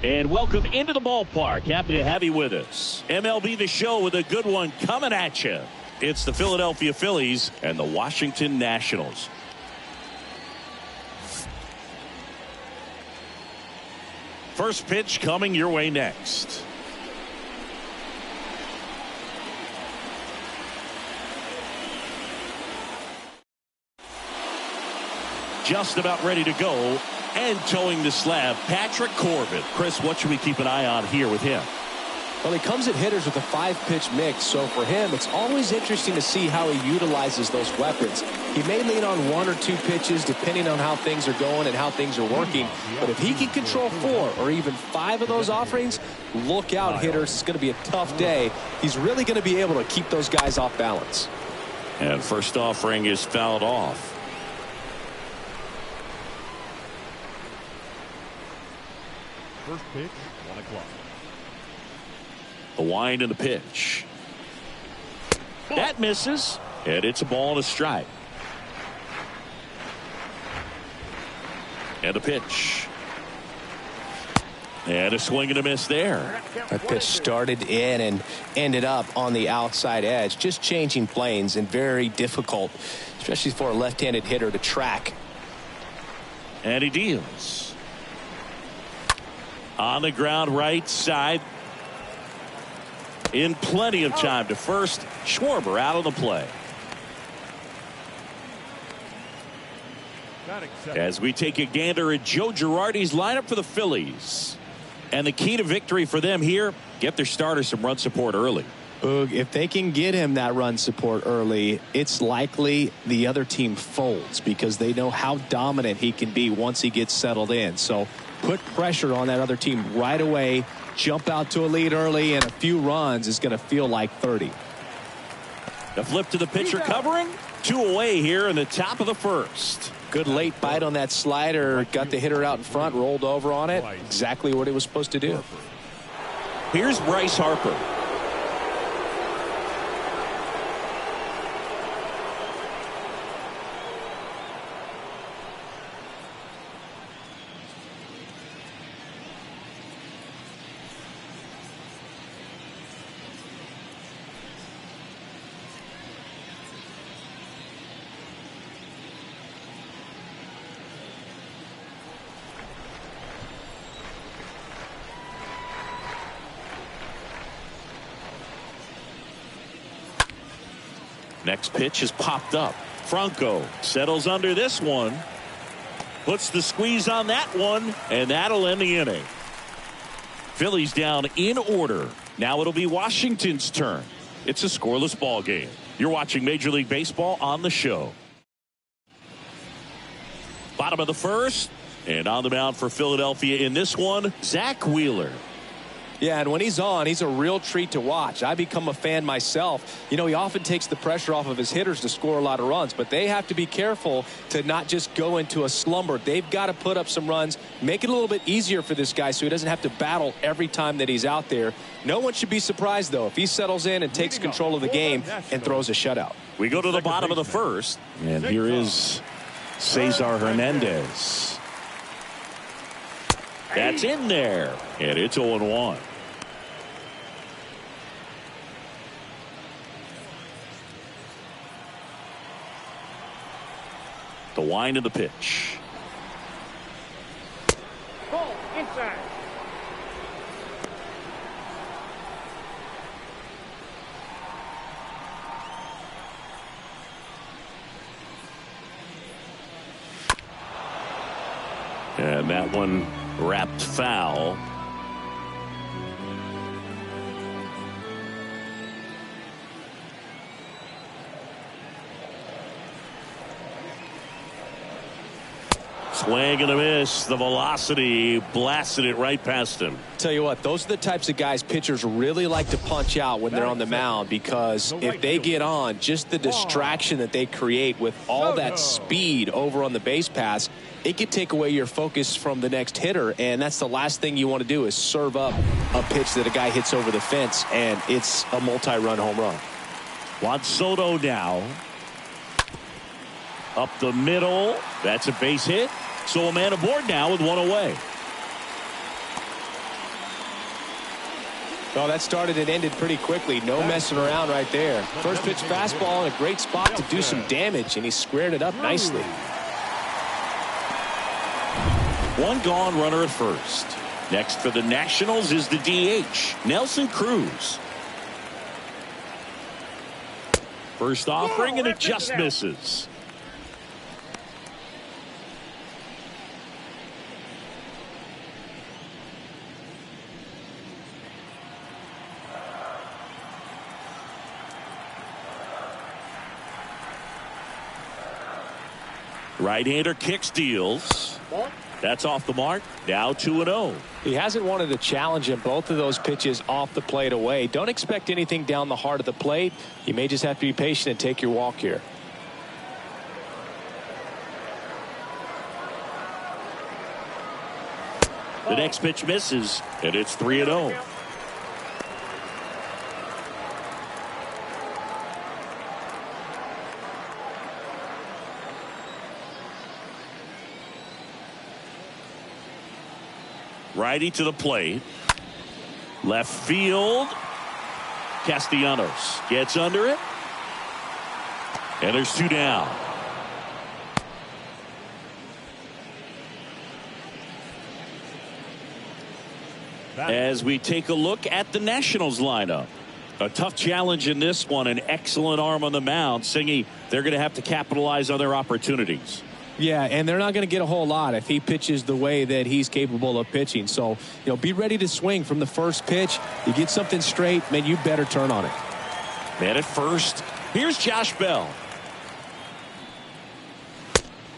And welcome into the ballpark. Happy to have you with us. MLB The Show with a good one coming at you. It's the Philadelphia Phillies and the Washington Nationals. First pitch coming your way next. Just about ready to go. And towing the slab, Patrick Corbin. Chris, what should we keep an eye on here with him? Well, he comes at hitters with a 5-pitch mix, so for him, it's always interesting to see how he utilizes those weapons. He may lean on 1 or 2 pitches depending on how things are going and how things are working, but if he can control 4 or even 5 of those offerings, look out, hitters. It's going to be a tough day. He's really going to be able to keep those guys off balance. And first offering is fouled off. First pitch, 1 o'clock. The wind and the pitch. That misses, and it's a ball and a strike. And a pitch. And a swing and a miss there. That pitch started in and ended up on the outside edge. Just changing planes and very difficult, especially for a left-handed hitter to track. And he deals. On the ground right side. In plenty of time to first. Schwarber out on the play. As we take a gander at Joe Girardi's lineup for the Phillies. And the key to victory for them here, get their starter some run support early. Boog, if they can get him that run support early, it's likely the other team folds because they know how dominant he can be once he gets settled in. So put pressure on that other team right away. Jump out to a lead early, and a few runs is going to feel like 30. The flip to the pitcher covering. 2 away here in the top of the first. Good late bite on that slider. Got the hitter out in front, rolled over on it. Exactly what he was supposed to do. Here's Bryce Harper. Next pitch is popped up. Franco settles under this one. Puts the squeeze on that one, and that'll end the inning. Phillies down in order. Now it'll be Washington's turn. It's a scoreless ball game. You're watching Major League Baseball on the show. Bottom of the first, and on the mound for Philadelphia in this one, Zach Wheeler. Yeah, and when he's on, he's a real treat to watch. I become a fan myself. You know, he often takes the pressure off of his hitters to score a lot of runs, but they have to be careful to not just go into a slumber. They've got to put up some runs, make it a little bit easier for this guy so he doesn't have to battle every time that he's out there. No one should be surprised, though, if he settles in and takes control of the game and throws a shutout. We go to the bottom of the first, and here is Cesar Hernandez. That's in there, and it's 0-1. The wind of the pitch. Ball inside. And that one wrapped foul. Swing and a miss. The velocity blasted it right past him. Tell you what, those are the types of guys pitchers really like to punch out when they're on the mound, because if they get on, just the distraction that they create with all that speed over on the base pass, it could take away your focus from the next hitter, and that's the last thing you want to do is serve up a pitch that a guy hits over the fence, and it's a multi-run home run. Juan Soto now. Up the middle. That's a base hit. So a man aboard now with one away. Well, that started and ended pretty quickly. No messing around right there. First pitch fastball in a great spot to do some damage, and he squared it up nicely. One gone, runner at first. Next for the Nationals is the DH, Nelson Cruz. First offering, and it just misses. Right-hander kicks, deals. That's off the mark. Now 2-0. He hasn't wanted a challenge in both of those pitches off the plate away. Don't expect anything down the heart of the plate. You may just have to be patient and take your walk here. The next pitch misses, and it's 3-0. Righty to the plate. Left field. Castellanos gets under it. And there's two down. As we take a look at the Nationals lineup. A tough challenge in this one. An excellent arm on the mound. Singy, they're going to have to capitalize on their opportunities. Yeah, and they're not going to get a whole lot if he pitches the way that he's capable of pitching. So, you know, be ready to swing from the first pitch. You get something straight, man, you better turn on it. Man at first. Here's Josh Bell.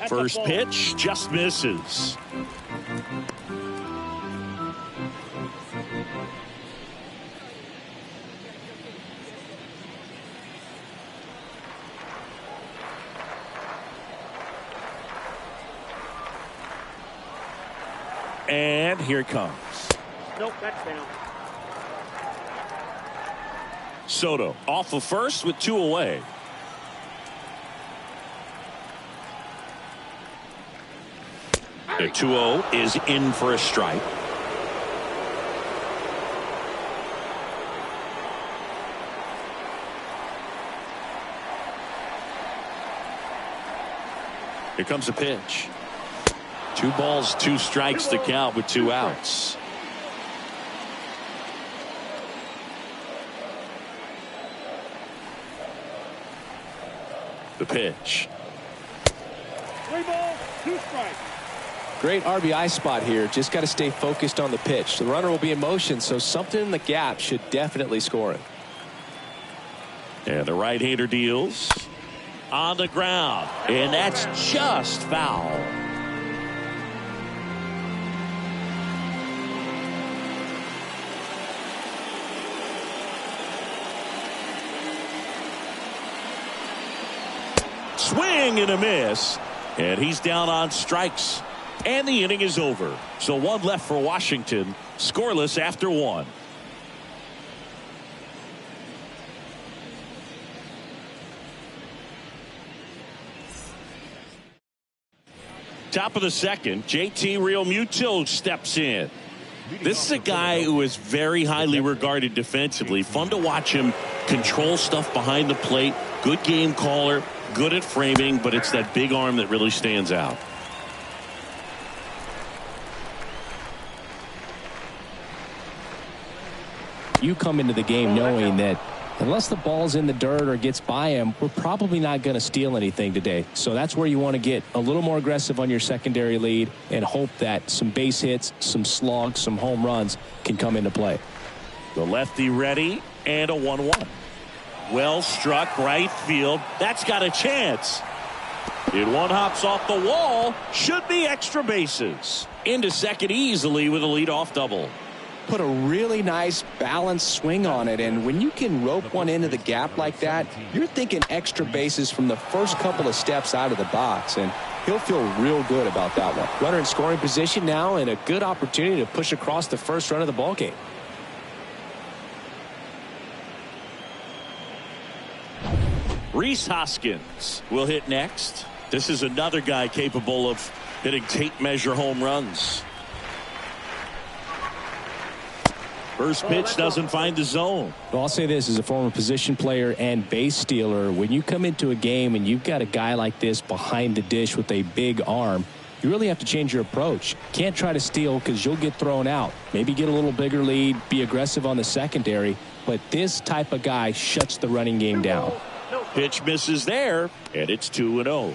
First pitch just misses. And here it comes. Nope, that's down. Soto off of first with two away. The 2-0 is in for a strike. Here comes a pitch. 2 balls, 2 strikes to count with 2 outs. The pitch. 3 balls, 2 strikes. Great RBI spot here. Just got to stay focused on the pitch. The runner will be in motion, so something in the gap should definitely score it. And the right-hander deals on the ground, and that's just foul. Swing and a miss. And he's down on strikes. And the inning is over. So one left for Washington. Scoreless after one. Top of the second, JT Realmuto steps in. This is a guy who is very highly regarded defensively. Fun to watch him control stuff behind the plate. Good game caller, good at framing, but it's that big arm that really stands out. You come into the game knowing that unless the ball's in the dirt or gets by him, we're probably not going to steal anything today. So that's where you want to get a little more aggressive on your secondary lead and hope that some base hits, some slugs, some home runs can come into play. The lefty ready and a 1-1. Well struck right field. That's got a chance. It one hops off the wall. Should be extra bases. Into second easily with a leadoff double. Put a really nice balanced swing on it, and when you can rope one into the gap like that, you're thinking extra bases from the first couple of steps out of the box, and he'll feel real good about that one. Runner in scoring position now, and a good opportunity to push across the first run of the ball game. Rhys Hoskins will hit next. This is another guy capable of hitting tape measure home runs. First pitch doesn't find the zone. Well, I'll say this as a former position player and base stealer. When you come into a game and you've got a guy like this behind the dish with a big arm, you really have to change your approach. Can't try to steal because you'll get thrown out. Maybe get a little bigger lead, be aggressive on the secondary. But this type of guy shuts the running game down. Pitch misses there, and it's 2-0.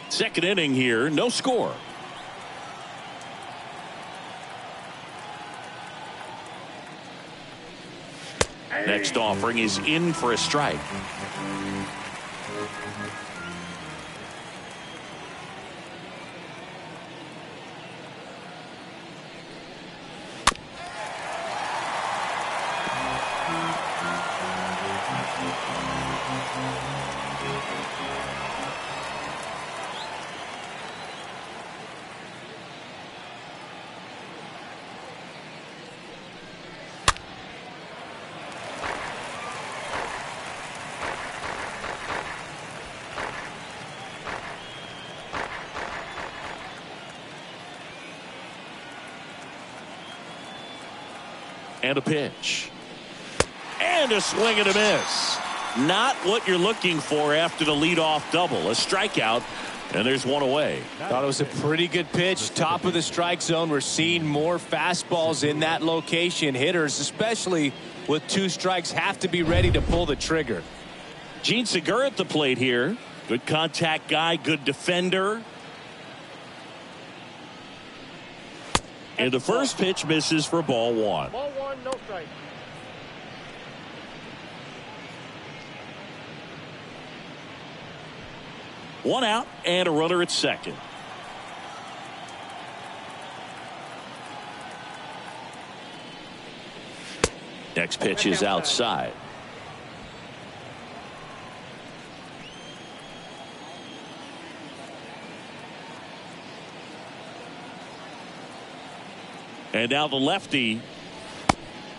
Second inning here, no score. Next offering is in for a strike. And a pitch. And a swing and a miss. Not what you're looking for after the leadoff double. A strikeout, and there's one away. Thought it was a pretty good pitch. Top of the strike zone. We're seeing more fastballs in that location. Hitters, especially with two strikes, have to be ready to pull the trigger. Gene Segura at the plate here. Good contact guy, good defender. And the first pitch misses for ball one. Ball one, no strike. One out and a runner at second. Next pitch is outside. And now the lefty.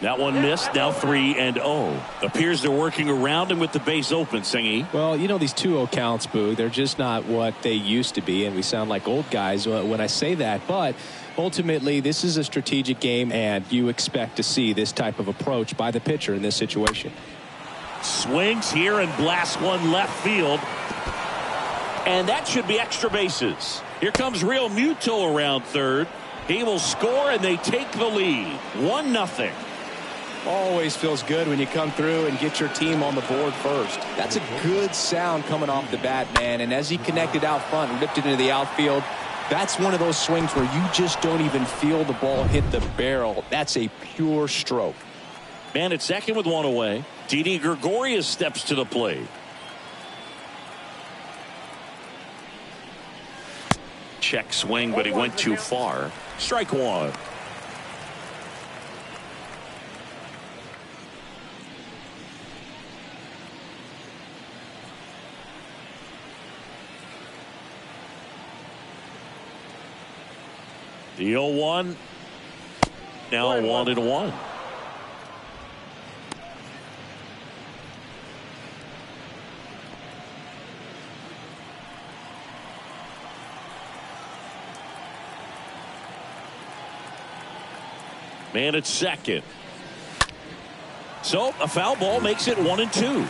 That one missed. Now 3-0. Appears they're working around him with the base open, Singy. Well, you know, these 2-0 counts, Boo, they're just not what they used to be, and we sound like old guys when I say that. But ultimately, this is a strategic game, and you expect to see this type of approach by the pitcher in this situation. Swings here and blasts one left field. And that should be extra bases. Here comes Realmuto around third. He will score, and they take the lead. 1-0. Always feels good when you come through and get your team on the board first. That's a good sound coming off the bat, man. And as he connected out front and ripped it into the outfield, That's one of those swings where you just don't even feel the ball hit the barrel. That's a pure stroke. Man at second with one away. Didi Gregorius steps to the plate. Check swing, but he went too far. Strike one. The 0-1. Now 1-1. Man at second. So a foul ball makes it 1-2.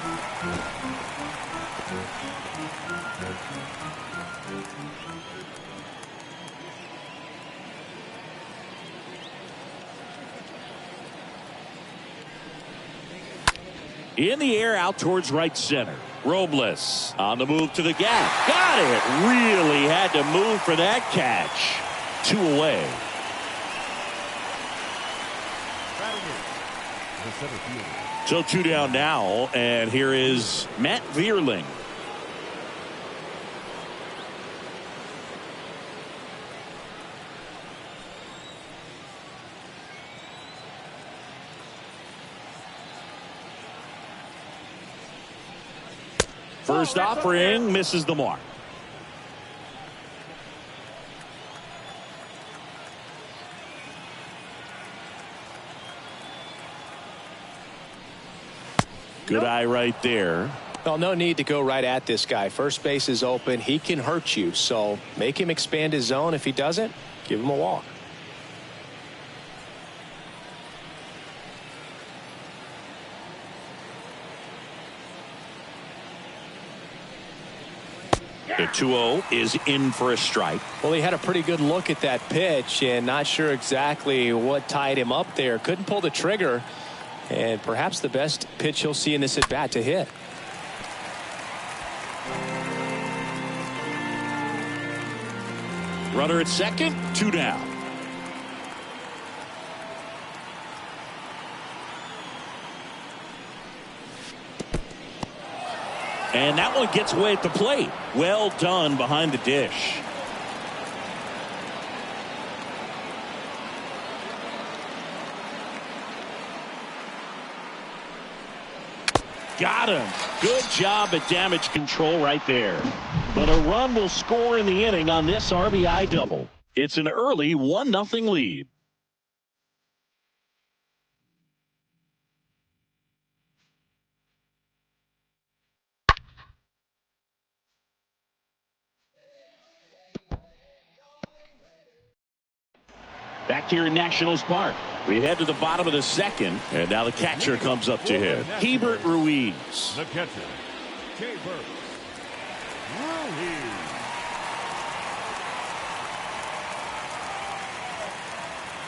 In the air out towards right center. Robles on the move to the gap. Got it. Really had to move for that catch. 2 away. So 2 down now, and here is Matt Vierling. First offering misses the mark. Good eye right there. Well, no need to go right at this guy. First base is open. He can hurt you. So make him expand his zone. If he doesn't, give him a walk. The 2-0 is in for a strike. Well, he had a pretty good look at that pitch and not sure exactly what tied him up there. Couldn't pull the trigger. And perhaps the best pitch he'll see in this at bat to hit. Runner at second, 2 down. And that one gets away at the plate. Well done behind the dish. Got him. Good job at damage control right there. But a run will score in the inning on this RBI double. It's an early 1-0 lead. Back here in Nationals Park. We head to the bottom of the second, and now the catcher comes up to hit. Hebert Ruiz. The catcher, Hebert Ruiz.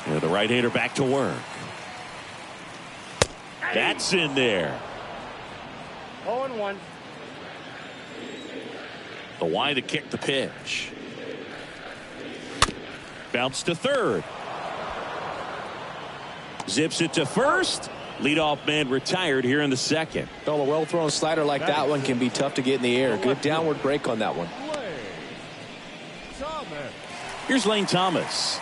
And the right-hander back to work. That's in there. 0-1. The wide to kick the pitch. Bounce to third. Zips it to first. Leadoff man retired here in the second. Well, a well-thrown slider like that one can be tough to get in the air. Good downward break on that one. Here's Lane Thomas.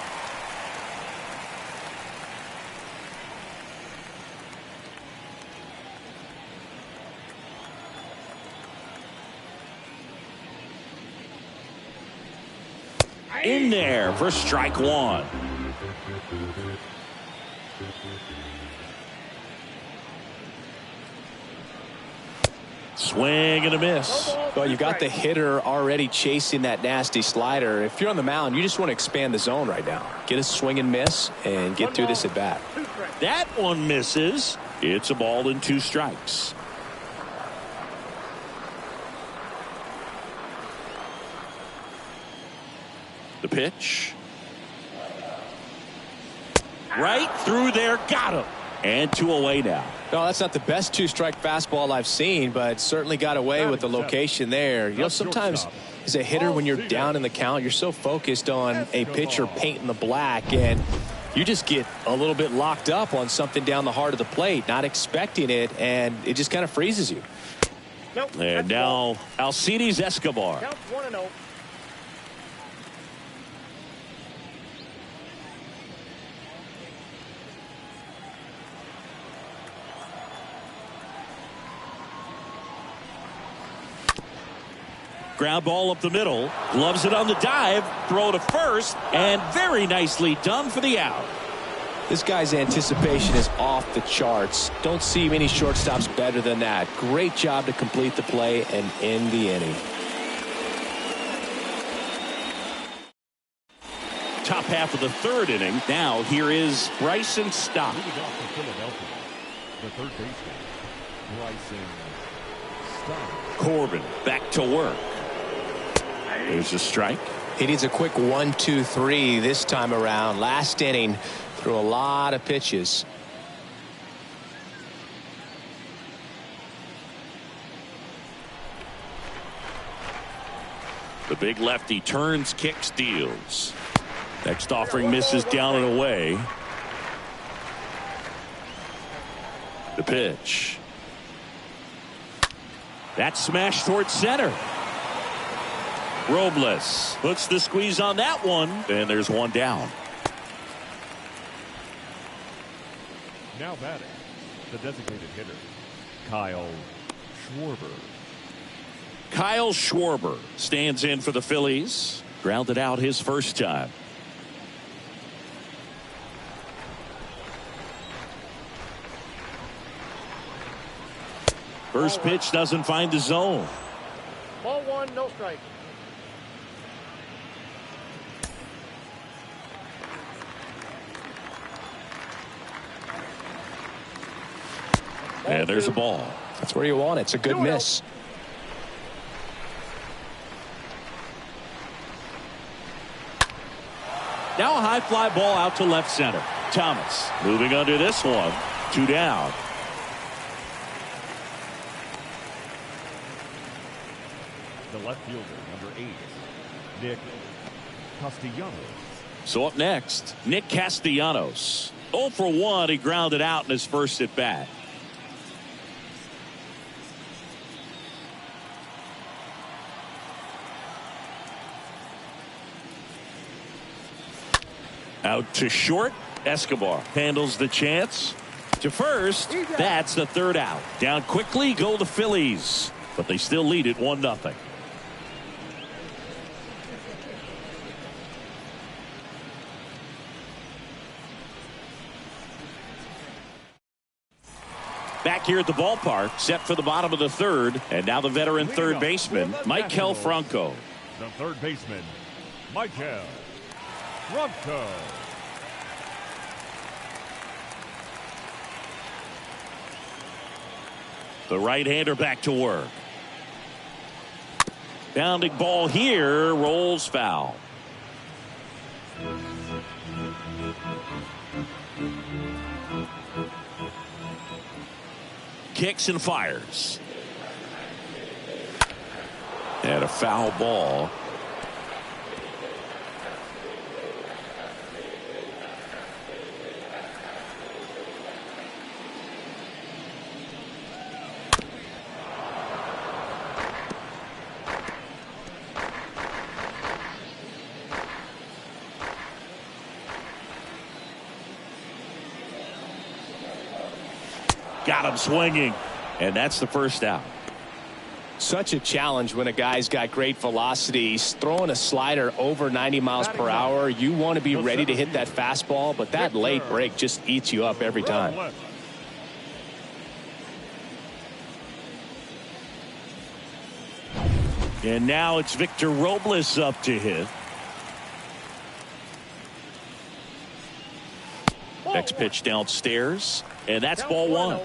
In there for strike one. Swing and a miss. Well, you got the hitter already chasing that nasty slider. If you're on the mound, you just want to expand the zone right now. Get a swing and miss and get through this at bat. That one misses. It's a ball and 2 strikes. The pitch. Right through there. Got him. And 2 away now. No, that's not the best two-strike fastball I've seen, but certainly got away with the location there. You know, sometimes as a hitter, when you're down in the count, you're so focused on a pitcher painting the black, and you just get a little bit locked up on something down the heart of the plate, not expecting it, and it just kind of freezes you. And now Alcides Escobar. Count 1-0. Ground ball up the middle. Gloves it on the dive. Throw to first. And very nicely done for the out. This guy's anticipation is off the charts. Don't see many shortstops better than that. Great job to complete the play and end the inning. Top half of the third inning. Now here is Bryson Stott. Moving off for Philadelphia, the third baseman, Bryson Stott. Corbin back to work. There's a strike. He needs a quick 1-2-3 this time around. Last inning, threw a lot of pitches. The big lefty turns, kicks, deals. Next offering misses down and away. The pitch. That smash towards center. Robles puts the squeeze on that one, and there's one down. Now batting, the designated hitter, Kyle Schwarber. Kyle Schwarber stands in for the Phillies. Grounded out his first time. First pitch doesn't find the zone. Ball 1, no strike. And there's a ball. That's where you want it. It's a good miss. Now a high fly ball out to left center. Thomas moving under this one. 2 down. The left fielder, number 8, Nick Castellanos. So up next, Nick Castellanos. 0 for 1. He grounded out in his first at bat. Out to short. Escobar handles the chance. To first. That's the third out. Down quickly go the Phillies. But they still lead it 1-0. Back here at the ballpark, set for the bottom of the third, and now the veteran third baseman, Maikel Franco. The third baseman, Maikel Franco. The right-hander back to work. Bounding ball here, rolls foul. Kicks and fires. And a foul ball. Got him swinging, and that's the first out. Such a challenge when a guy's got great velocity. He's throwing a slider over 90 miles per hour. You want to be ready to hit that fastball, but that late break just eats you up every time. And now it's Victor Robles up to hit. Next pitch downstairs, and that's ball 1.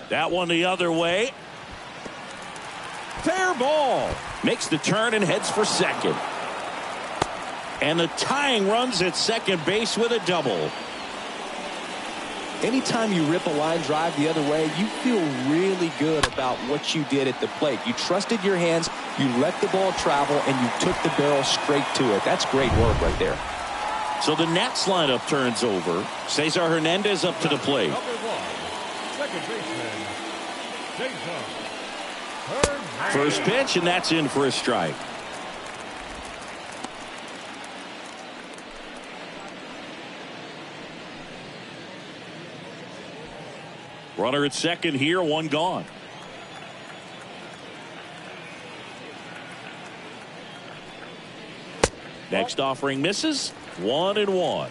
That one the other way. Fair ball. Makes the turn and heads for second. And the tying runs at second base with a double. Anytime you rip a line drive the other way, you feel really good about what you did at the plate. You trusted your hands, you let the ball travel, and you took the barrel straight to it. That's great work right there. So the Nats lineup turns over. Cesar Hernandez up to the plate. Number 1, second baseman, Cesar Hernandez. First pitch, and that's in for a strike. Runner at second here, one gone. Next offering misses. 1-1.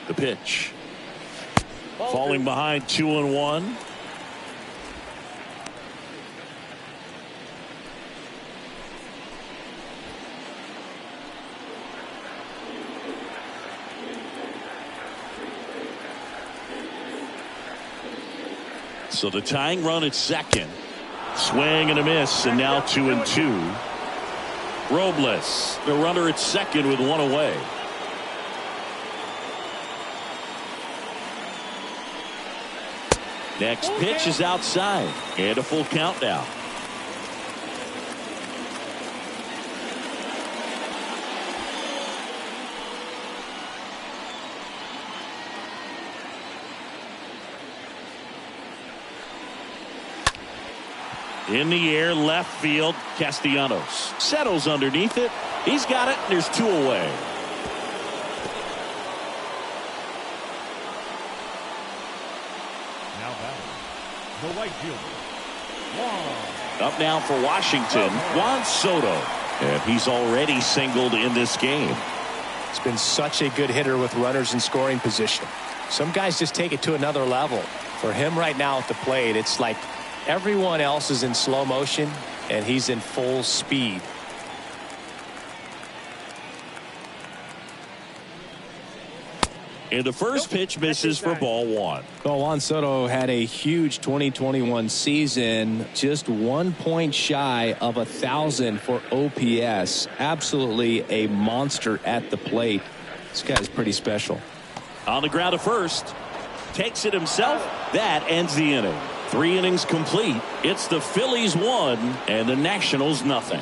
The pitch. Falling behind 2-1. So the tying run at second. Swing and a miss, and now 2-2. Robles, the runner at second with one away. Next pitch is outside, and a full count now. In the air, left field, Castellanos settles underneath it. He's got it, and there's two away. Now batting, the right fielder, Juan. Up now for Washington, Juan Soto. And he's already singled in this game. He's been such a good hitter with runners in scoring position. Some guys just take it to another level. For him right now at the plate, it's like everyone else is in slow motion, and he's in full speed. And the first pitch misses for ball one. Well, Juan Soto had a huge 2021 season, just 1 point shy of 1,000 for OPS. Absolutely a monster at the plate. This guy's pretty special. On the ground to first. Takes it himself. That ends the inning. 3 innings complete. It's the Phillies 1 and the Nationals nothing.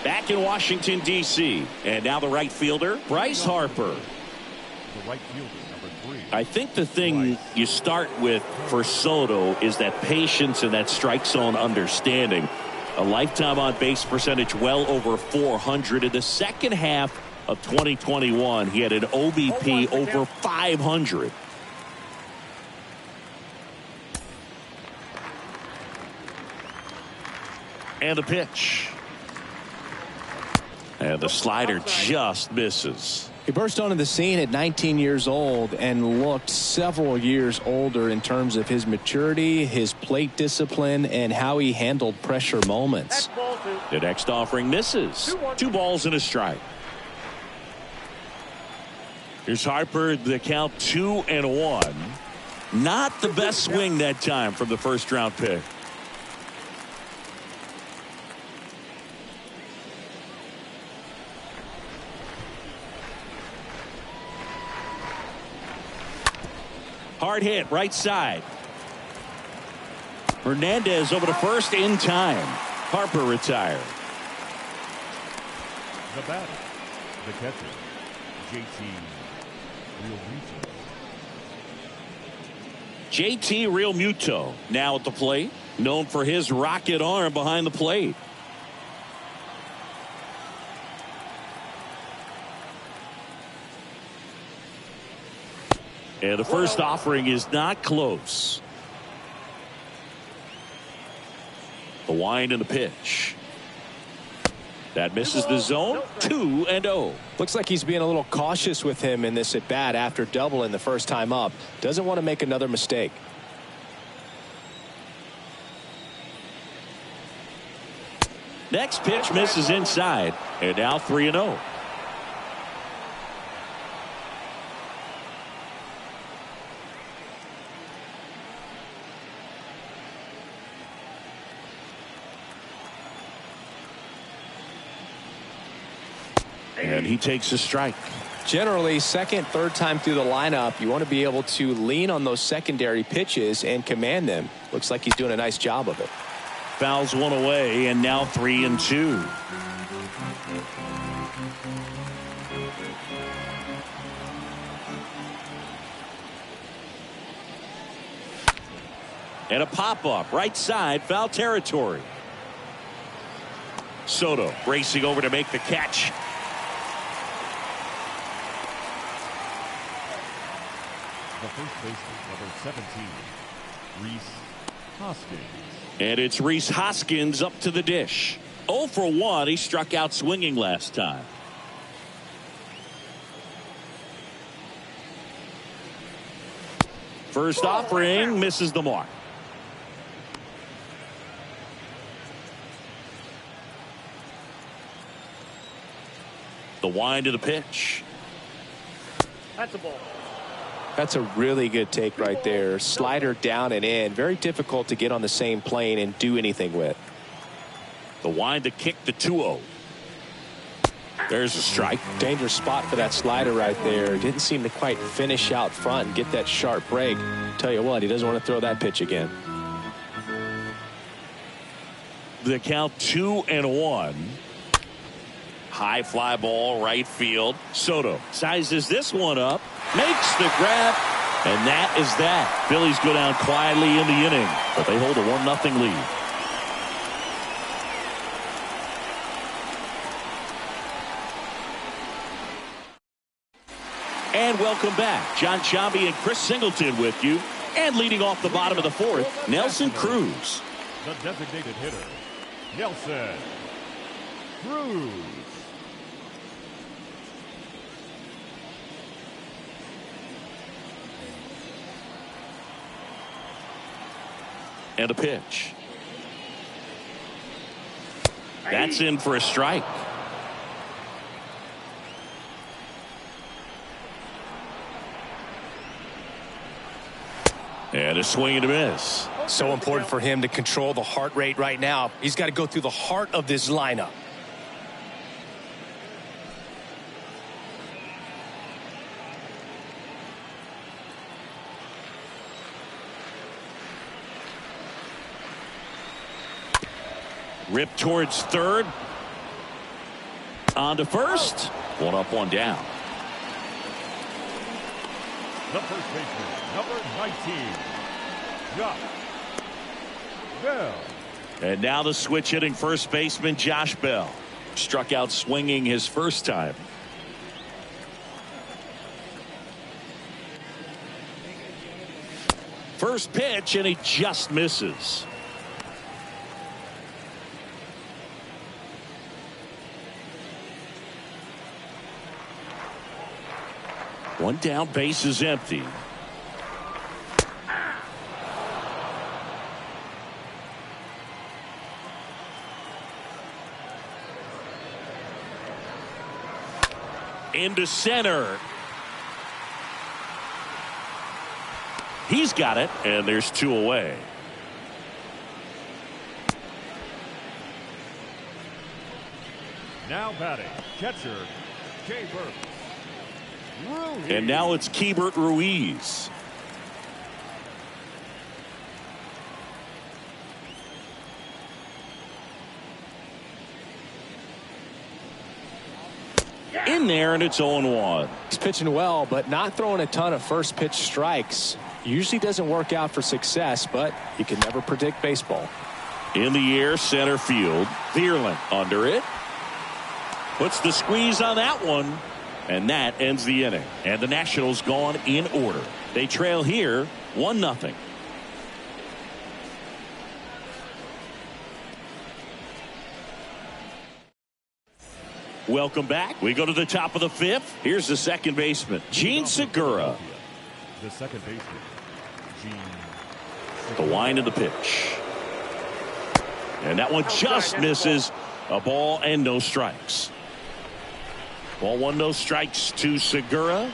Back in Washington, D.C. And now the right fielder, Bryce Harper. The right fielder, number 3. I think the thing you start with for Soto is that patience and that strike zone understanding. A lifetime on base percentage well over 400. In the second half of 2021, he had an OBP over 500. And the pitch. And the slider just misses. He burst onto the scene at 19 years old and looked several years older in terms of his maturity, his plate discipline, and how he handled pressure moments. The next offering misses. 2 balls and a strike. Here's Harper, the count 2-1. Not the best swing that time from the first round pick. Hard hit, right side. Hernandez over to first in time. Harper retired. The batter, the catcher, JT JT Realmuto now at the plate, known for his rocket arm behind the plate. And the first offering is not close. The wind and the pitch. That misses the zone. 2-0. Looks like he's being a little cautious with him in this at bat after doubling the first time up. Doesn't want to make another mistake. Next pitch misses inside, and now 3-0. And he takes a strike. Generally, second, third time through the lineup, you want to be able to lean on those secondary pitches and command them. Looks like he's doing a nice job of it. Fouls one away, and now 3-2. And a pop-up, right side, foul territory. Soto racing over to make the catch. The first baseman, number 17, Rhys Hoskins. And it's Rhys Hoskins up to the dish. 0 for 1. He struck out swinging last time. First offering misses the mark. The wind of the pitch. That's a ball. That's a really good take right there. Slider down and in. Very difficult to get on the same plane and do anything with. The wind to kick the 2-0. There's a strike. Dangerous spot for that slider right there. Didn't seem to quite finish out front and get that sharp break. Tell you what, he doesn't want to throw that pitch again. The count 2-1. High fly ball right field. Soto sizes this one up. Makes the grab. And that is that. Phillies go down quietly in the inning, but they hold a 1-0 lead. And welcome back. John Sciambi and Chris Singleton with you. And leading off the bottom of the fourth, Nelson Cruz. The designated hitter, Nelson Cruz. And a pitch. That's in for a strike. And a swing and a miss. So important for him to control the heart rate right now. He's got to go through the heart of this lineup. Rip towards third. On to first. One up, one down. The first baseman, number 19, Josh Bell. And now the switch hitting first baseman Josh Bell. Struck out swinging his first time. First pitch, and he just misses. One down, base is empty. Into center. He's got it, and there's two away. Now batting, catcher, Keibert Ruiz. And now it's Keibert Ruiz. In there, and it's 0-1. He's pitching well, but not throwing a ton of first pitch strikes. Usually doesn't work out for success, but you can never predict baseball. In the air, center field. Thielen under it. Puts the squeeze on that one. And that ends the inning. And the Nationals gone in order. They trail here 1-0. Welcome back. We go to the top of the fifth. Here's the second baseman, Gene Segura. The second baseman, Gene The wind of the pitch. And that one just misses. A ball and no strikes. Ball one, no strikes to Segura.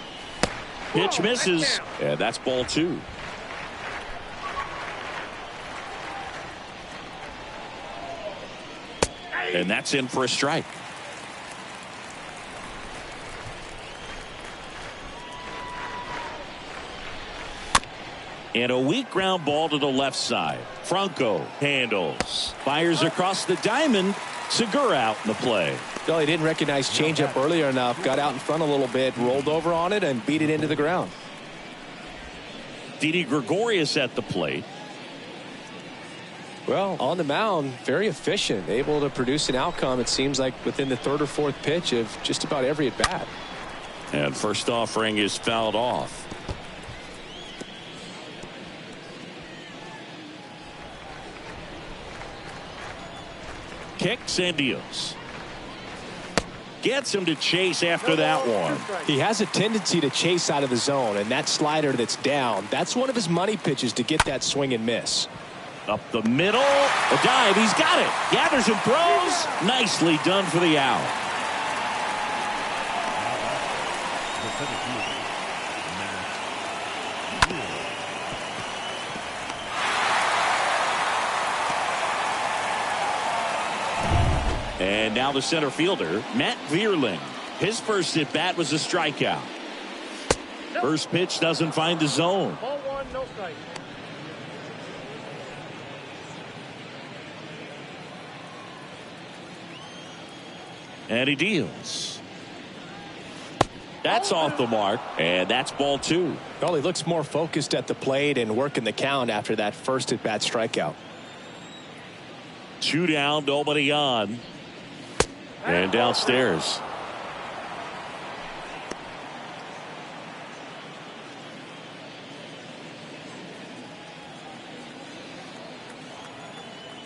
Pitch misses, and that's ball two. And that's in for a strike. And a weak ground ball to the left side. Franco handles. Fires across the diamond. Segura out in the play. Well, he didn't recognize changeup earlier enough. Got out in front a little bit. Rolled over on it and beat it into the ground. Didi Gregorius at the plate. Well, on the mound, very efficient. Able to produce an outcome, it seems like, within the third or fourth pitch of just about every at-bat. And first offering is fouled off. Kicks and deals. Gets him to chase after that one. He has a tendency to chase out of the zone, and that slider that's down, that's one of his money pitches to get that swing and miss. Up the middle. A dive. He's got it. Gathers and throws. Nicely done for the out. And now the center fielder, Matt Vierling. His first at bat was a strikeout. First pitch doesn't find the zone. Ball one, no strike. And he deals. That's off the mark, and that's ball two. Well, he looks more focused at the plate and working the count after that first at bat strikeout. 2 down, nobody on. And downstairs.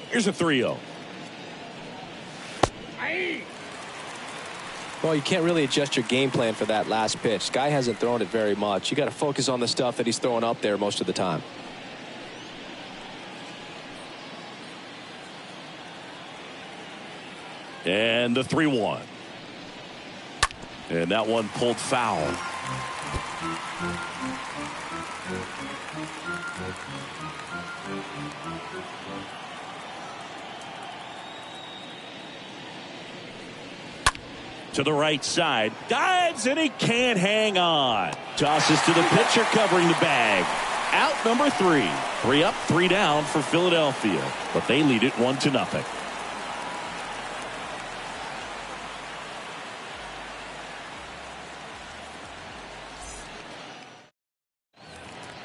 Here's a 3-0. Well, you can't really adjust your game plan for that last pitch. Guy hasn't thrown it very much. You got to focus on the stuff that he's throwing up there most of the time. And the 3-1. And that one pulled foul. To the right side. Dives and he can't hang on. Tosses to the pitcher covering the bag. Out number 3. 3 up, 3 down for Philadelphia. But they lead it 1-0.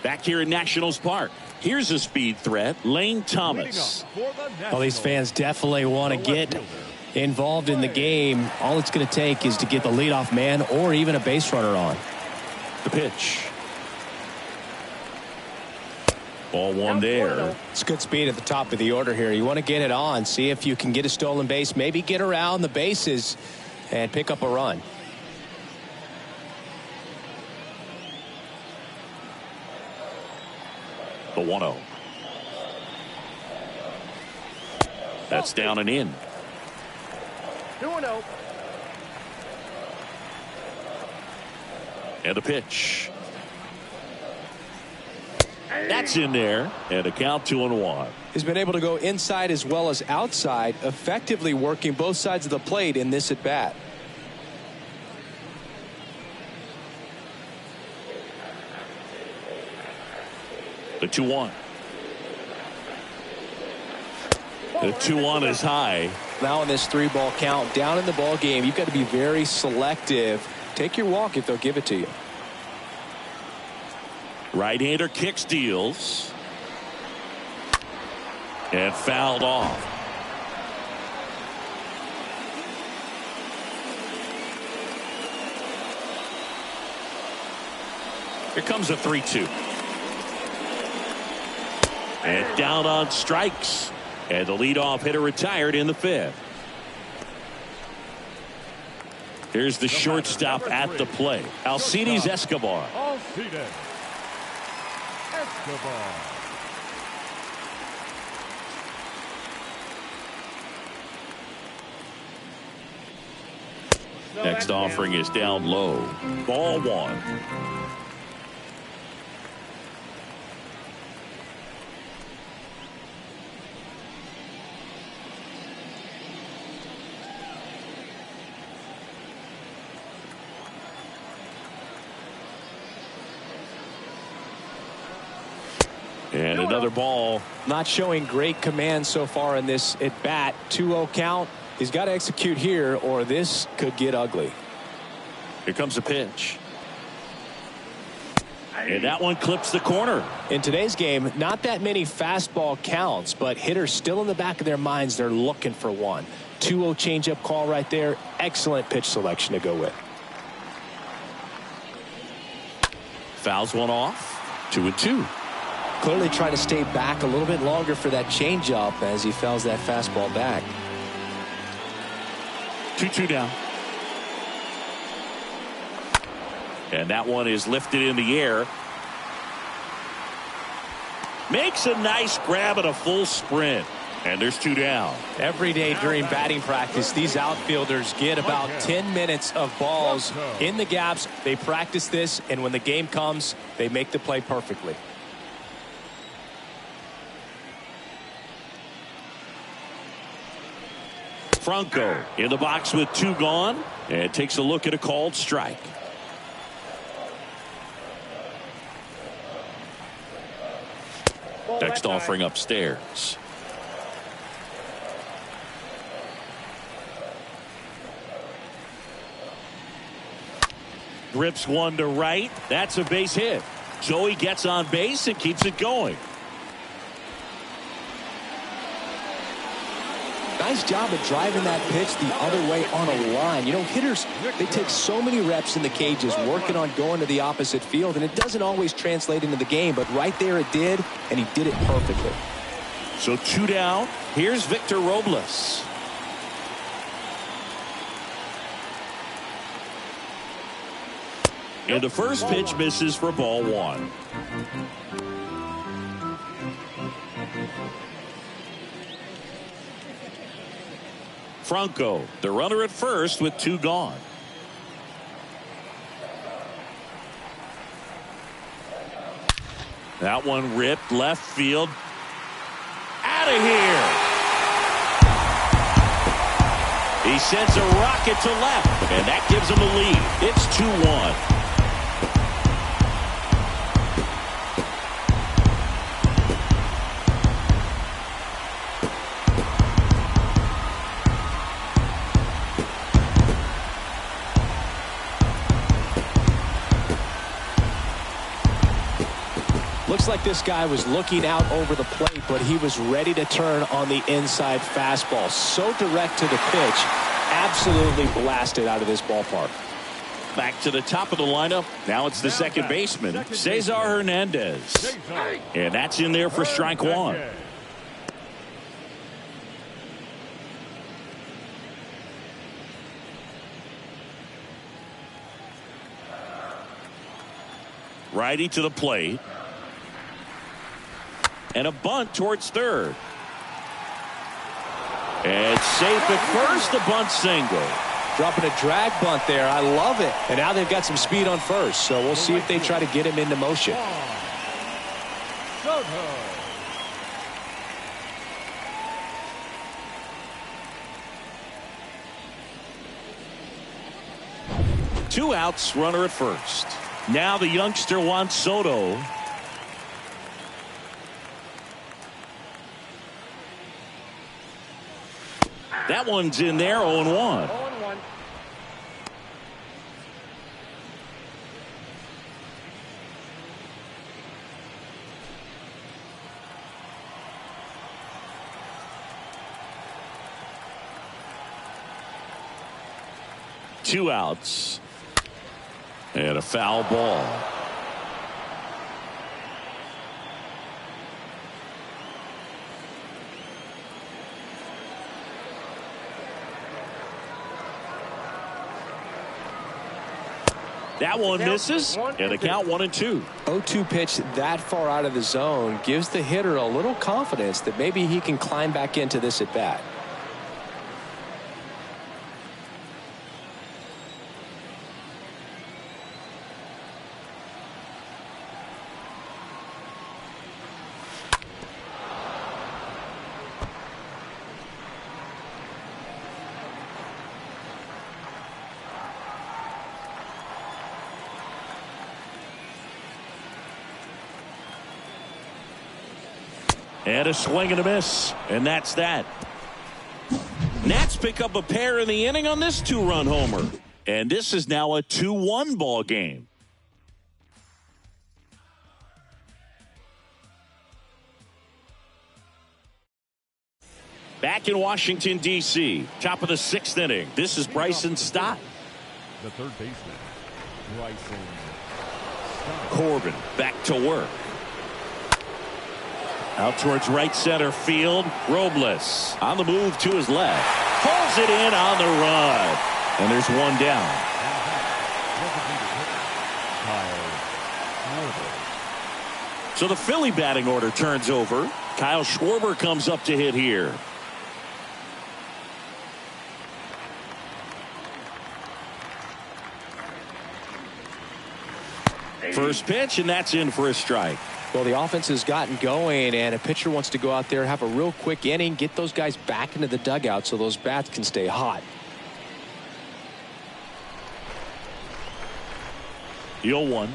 Back here in Nationals Park. Here's a speed threat, Lane Thomas. Well, these fans definitely want to get involved in the game. All it's going to take is to get the leadoff man or even a base runner on. The pitch. Ball one there. It's good speed at the top of the order here. You want to get it on, see if you can get a stolen base, maybe get around the bases and pick up a run. The 1-0. That's down and in. 2-0. And the pitch. That's in there. And a count 2-1. He's been able to go inside as well as outside, effectively working both sides of the plate in this at bat. The 2-1. The 2-1 is high. Now in this 3-ball count, down in the ball game, you've got to be very selective. Take your walk if they'll give it to you. Right-hander kicks, deals. And fouled off. Here comes a 3-2. And down on strikes. And the leadoff hitter retired in the 5th. Here's the shortstop at the plate. Alcides Escobar. Alcides Escobar. Next offering is down low. Ball one. And another ball. Not showing great command so far in this at bat. 2-0 count. He's got to execute here or this could get ugly. Here comes a pitch. And that one clips the corner. In today's game, not that many fastball counts, but hitters still in the back of their minds. They're looking for one. 2-0 changeup call right there. Excellent pitch selection to go with. Fouls one off. 2-2. Clearly trying to stay back a little bit longer for that changeup as he fouls that fastball back. 2-2 down. And that one is lifted in the air. Makes a nice grab at a full sprint. And there's 2 down. Every day during batting practice, these outfielders get about 10 minutes of balls in the gaps. They practice this, and when the game comes, they make the play perfectly. Franco in the box with 2 gone and takes a look at a called strike. Next offering upstairs. Rips one to right. That's a base hit. Joey gets on base and keeps it going. Nice job of driving that pitch the other way on a line. You know, hitters, they take so many reps in the cages working on going to the opposite field, and it doesn't always translate into the game, but right there it did, and he did it perfectly. So 2 down. Here's Victor Robles. And the first pitch misses for ball 1. Franco, the runner at first with 2 gone. That one ripped left field. Out of here. He sends a rocket to left, and that gives him a lead. It's 2-1. Looks like this guy was looking out over the plate, but he was ready to turn on the inside fastball. So direct to the pitch. Absolutely blasted out of this ballpark. Back to the top of the lineup. Now it's the second baseman, Cesar Hernandez. And that's in there for strike 1. Righty to the plate. And a bunt towards third. And safe at first, the bunt single. Dropping a drag bunt there. I love it. And now they've got some speed on first, so we'll see if they try to get him into motion. Two outs, runner at first. Now the youngster Juan Soto. That one's in there, 0-1. 0-1. Two outs. And a foul ball. That one misses, and the count 1-2. 0-2 pitch that far out of the zone gives the hitter a little confidence that maybe he can climb back into this at bat. And a swing and a miss. And that's that. Nats pick up a pair in the inning on this 2-run homer. And this is now a 2-1 ball game. Back in Washington, D.C., top of the 6th inning. This is Bryson Stott. The third baseman, Bryson Stott. Corbin back to work. Out towards right center field. Robles on the move to his left. Pulls it in on the run. And there's one down. So the Philly batting order turns over. Kyle Schwarber comes up to hit here. First pitch, and that's in for a strike. Well, the offense has gotten going, and a pitcher wants to go out there, have a real quick inning, get those guys back into the dugout so those bats can stay hot. 0-1.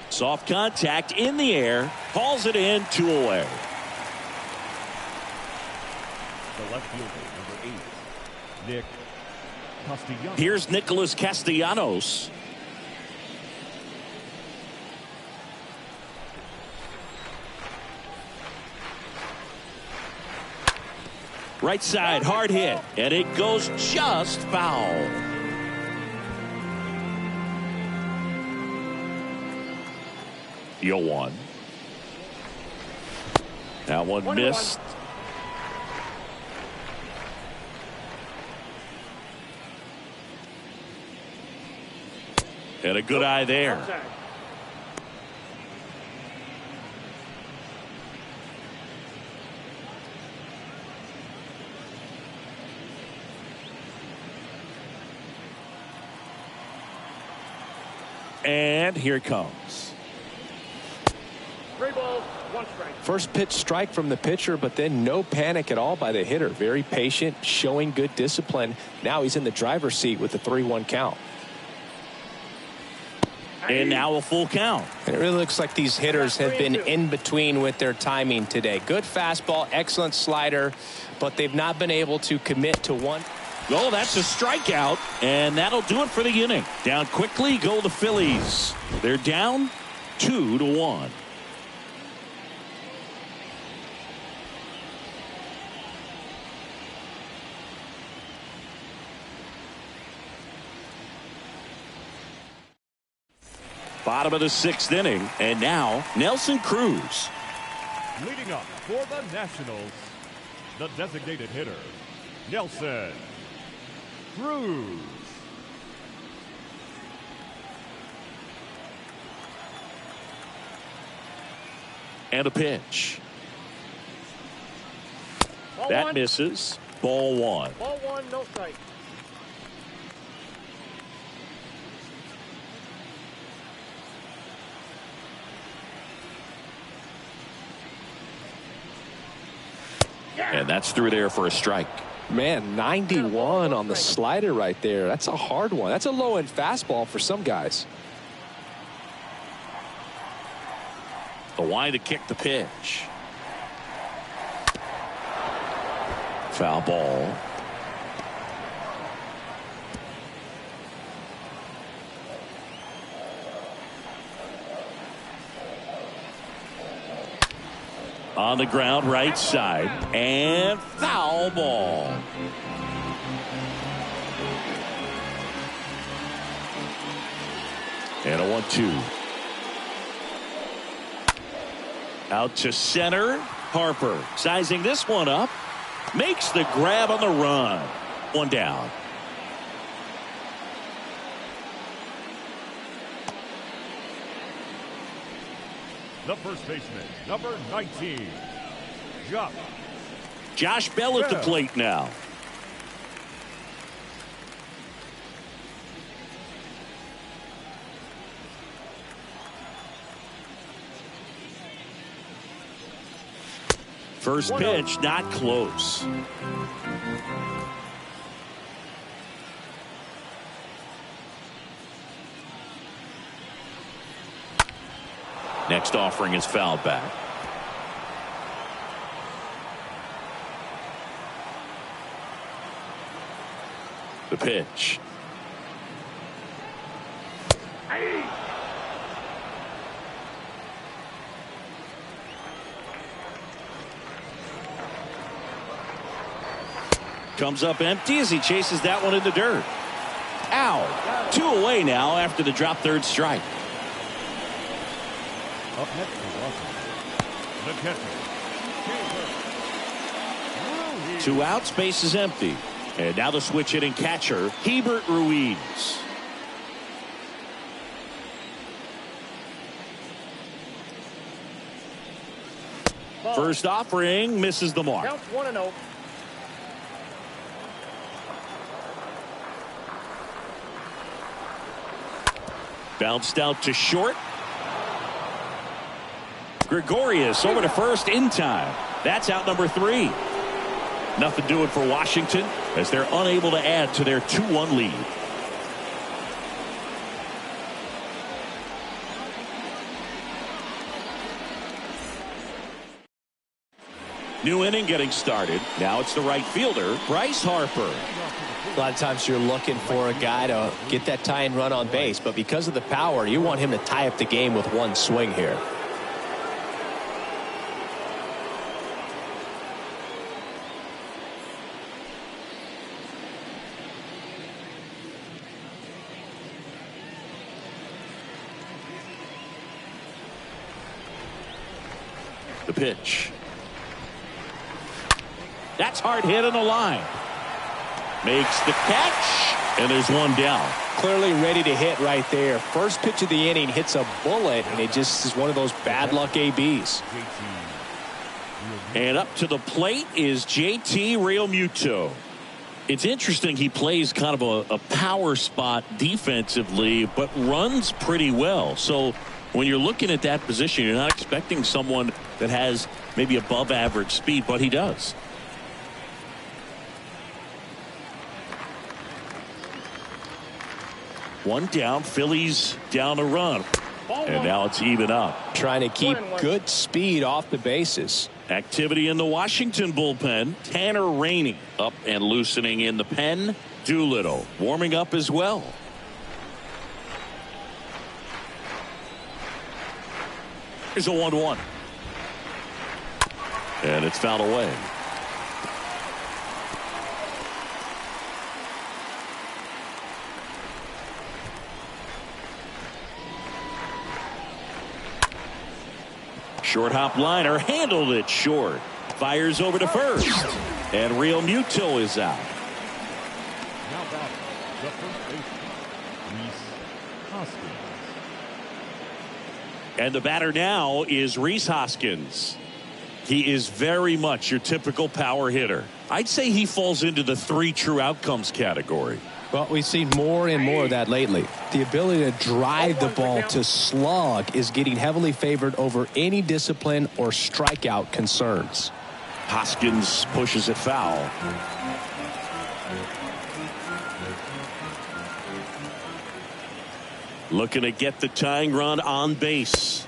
Soft contact in the air. Hauls it in, 2 away. The left fielder, number 8, Nick Castellanos. Here's Nicholas Castellanos. Right side, hard hit, and it goes just foul. Yo one. That one missed. And a good eye there. And here it comes. 3 balls, 1 strike. First pitch strike from the pitcher, but then no panic at all by the hitter. Very patient, showing good discipline. Now he's in the driver's seat with the 3-1 count. And now a full count. And it really looks like these hitters have been in between with their timing today. Good fastball, excellent slider, but they've not been able to commit to one. Oh, that's a strikeout, and that'll do it for the inning. Down quickly go the Phillies. They're down 2-1. Bottom of the 6th inning, and now Nelson Cruz. Leading up for the Nationals, the designated hitter, Nelson Cruz. And a pitch. Ball That 1. misses. Ball 1. Ball 1, no strike. And that's through there for a strike. Man, 91 on the slider right there. That's a hard one. That's a low-end fastball for some guys. The line to kick the pitch. Foul ball. On the ground, right side, and foul ball. And a 1-2. Out to center. Harper sizing this one up. Makes the grab on the run. 1 down. The first baseman, number 19, Josh Bell at the plate now. First pitch, not close. Next offering is fouled back. The pitch. Comes up empty as he chases that one in the dirt. Ow. 2 away now after the drop third strike. Up next to Russell, the catcher. 2 outs, base is empty. And now the switch hitting catcher, Hebert Ruiz. Ball. First offering misses the mark. Counts 1-0. Bounced out to short. Gregorius over to first in time. That's out number 3. Nothing doing for Washington as they're unable to add to their 2-1 lead. New inning getting started. Now it's the right fielder, Bryce Harper. A lot of times you're looking for a guy to get that tying run on base, but because of the power, you want him to tie up the game with one swing here. The pitch. That's hard hit on the line. Makes the catch, and there's one down. Clearly ready to hit right there. First pitch of the inning hits a bullet, and it just is one of those bad luck ABs. And up to the plate is JT Realmuto. It's interesting, he plays kind of a power spot defensively, but runs pretty well. So when you're looking at that position, you're not expecting someone that has maybe above average speed, but he does. One down, Phillies down a run. And now it's even up. Trying to keep good speed off the bases. Activity in the Washington bullpen. Tanner Rainey up and loosening in the pen. Doolittle warming up as well. Here's a 1-1. And it's fouled away. Short hop liner handled it short. Fires over to first. And Realmuto is out. Now batting, the first baseman, Rhys Hoskins. And the batter now is Rhys Hoskins. He is very much your typical power hitter. I'd say he falls into the 3 true outcomes category. Well, we've seen more and more of that lately. The ability to drive the ball to slug is getting heavily favored over any discipline or strikeout concerns. Hoskins pushes it foul. Looking to get the tying run on base.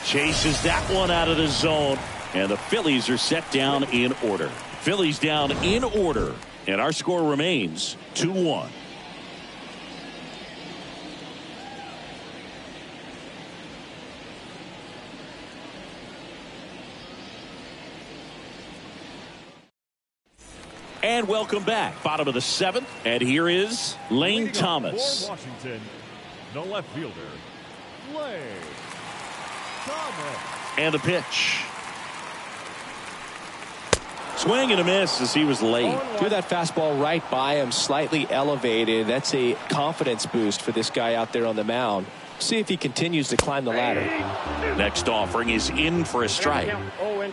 Chases that one out of the zone. And the Phillies are set down in order. Phillies down in order. And our score remains 2-1. And welcome back. Bottom of the 7th. And here is Lane Thomas. For Washington, the left fielder, Lane Thomas. And the pitch. Swing and a miss as he was late. Threw that fastball right by him, slightly elevated. That's a confidence boost for this guy out there on the mound. See if he continues to climb the ladder. Next offering is in for a strike. 0-2.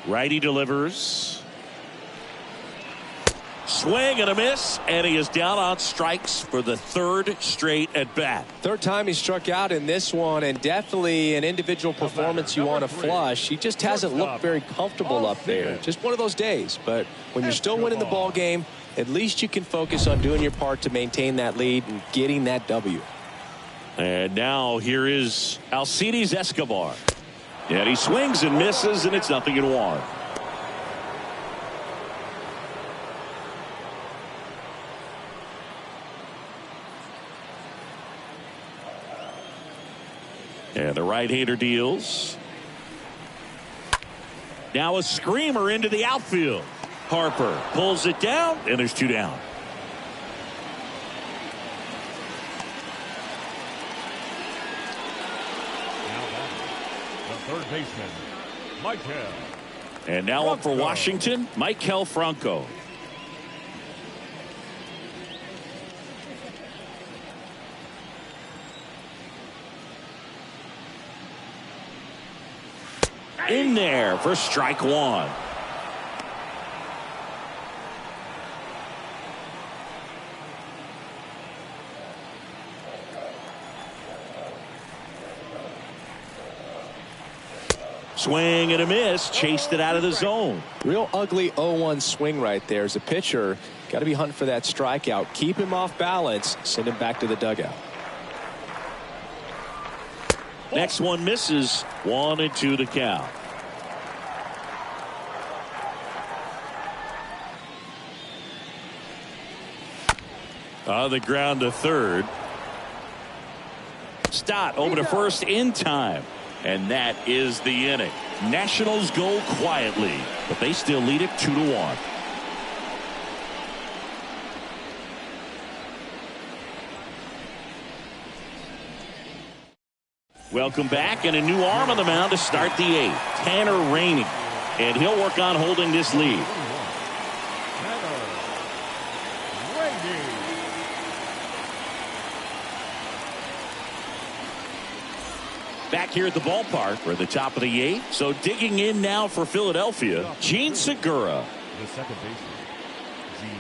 Righty delivers. Swing and a miss, and he is down on strikes for the 3rd straight at bat. 3rd time he struck out in this one, and definitely an individual performance you want to flush. He just hasn't looked very comfortable up there. Just one of those days. But when you're still winning the ball game, at least you can focus on doing your part to maintain that lead and getting that W. And now here is Alcides Escobar. And he swings and misses, and it's 0-1. And the right-hander deals. Now a screamer into the outfield. Harper pulls it down, and there's 2 down. The third baseman, Michael. And now up for Washington, Michael Franco. In there for strike 1. Swing and a miss, chased it out of the zone. Real ugly 0-1 swing right there. As a pitcher, got to be hunting for that strikeout. Keep him off balance, send him back to the dugout. Next one misses. 1-2 to count. On the ground to third. Stott over to first in time. And that is the inning. Nationals go quietly, but they still lead it 2-1. Welcome back, and a new arm on the mound to start the 8th. Tanner Rainey, and he'll work on holding this lead. Back here at the ballpark, we're at the top of the 8th. So digging in now for Philadelphia, Gene Segura. The second baseman, Gene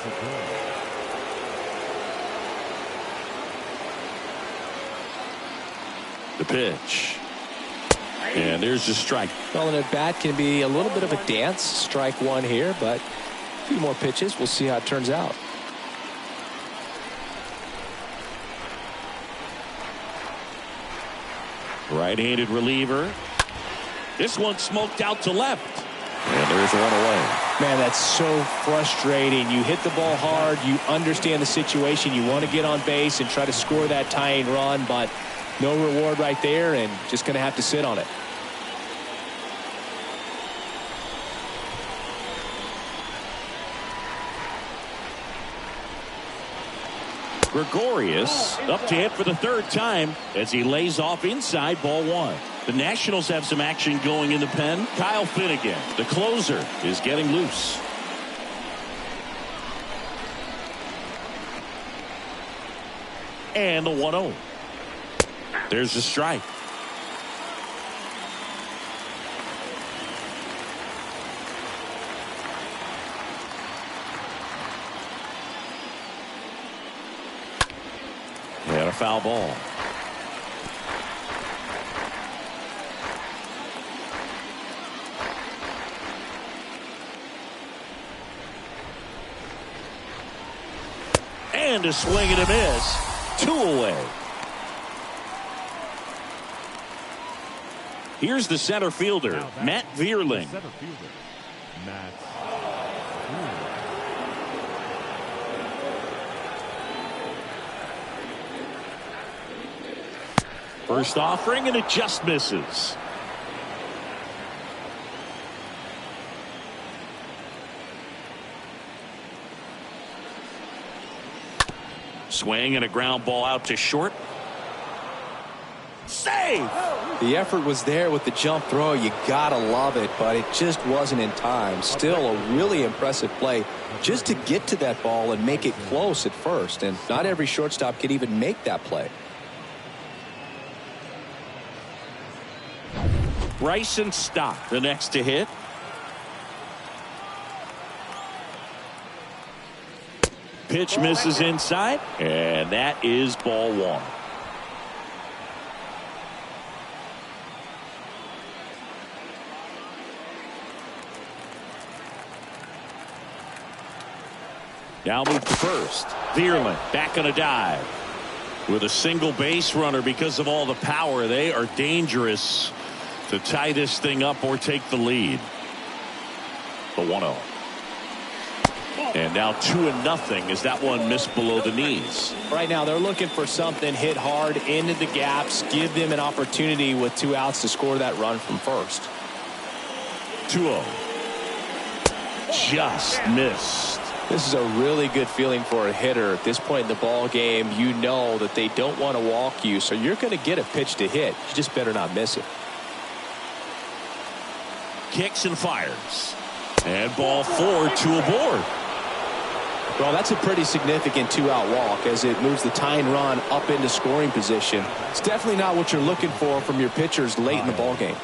Segura. The pitch. And there's the strike. Well, an at-bat can be a little bit of a dance. Strike 1 here, but a few more pitches. We'll see how it turns out. Right-handed reliever. This one smoked out to left. And there's one away. Man, that's so frustrating. You hit the ball hard. You understand the situation. You want to get on base and try to score that tying run, but no reward right there, and just going to have to sit on it. Gregorius up to hit for the 3rd time as he lays off inside, ball 1. The Nationals have some action going in the pen. Kyle Finnegan, the closer, is getting loose. And the 1-0. There's the strike. And a foul ball. And a swing and a miss. 2 away. Here's the center fielder, Matt Vierling. Center fielder, Matt. First offering, and it just misses. Swing and a ground ball out to short. Save! The effort was there with the jump throw. You gotta love it, but it just wasn't in time. Still a really impressive play just to get to that ball and make it close at first, and not every shortstop can even make that play. Bryson Stott, the next to hit. Pitch misses inside, and that is ball 1. Now move to first. Vierling back on a dive. With a single base runner because of all the power, they are dangerous to tie this thing up or take the lead. The 1-0. And now 2-0 as that one missed below the knees. Right now they're looking for something hit hard into the gaps, give them an opportunity with 2 outs to score that run from first. 2-0. Just missed. This is a really good feeling for a hitter at this point in the ball game. You know that they don't want to walk you, so you're going to get a pitch to hit. You just better not miss it. Kicks and fires. And ball 4, 2 aboard. Well, that's a pretty significant 2-out walk as it moves the tying run up into scoring position. It's definitely not what you're looking for from your pitchers late in the ball game.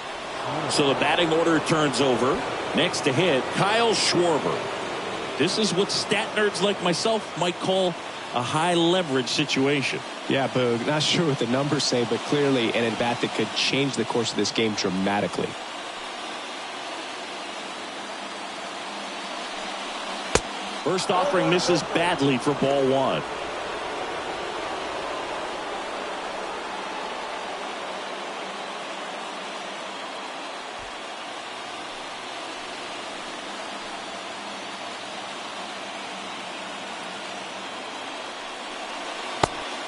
So the batting order turns over. Next to hit, Kyle Schwarber. This is what stat nerds like myself might call a high leverage situation. Yeah, Boog, not sure what the numbers say, but clearly an at-bat that could change the course of this game dramatically. First offering misses badly for ball 1.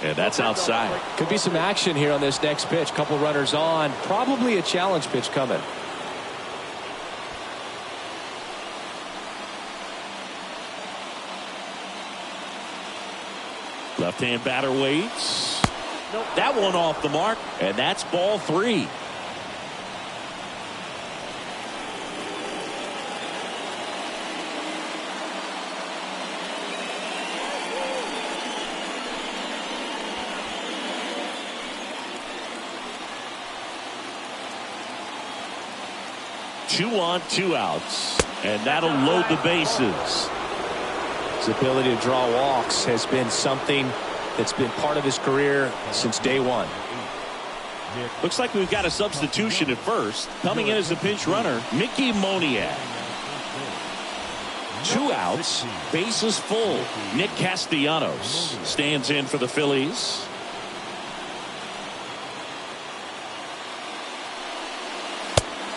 And that's outside. Could be some action here on this next pitch. Couple runners on. Probably a challenge pitch coming. Left-hand batter waits. That one off the mark, and that's ball 3. Two on, 2 outs, and that'll load the bases. His ability to draw walks has been something that's been part of his career since day one. Looks like we've got a substitution at first. Coming in as a pinch runner, Mickey Moniak. 2 outs, bases full. Nick Castellanos stands in for the Phillies.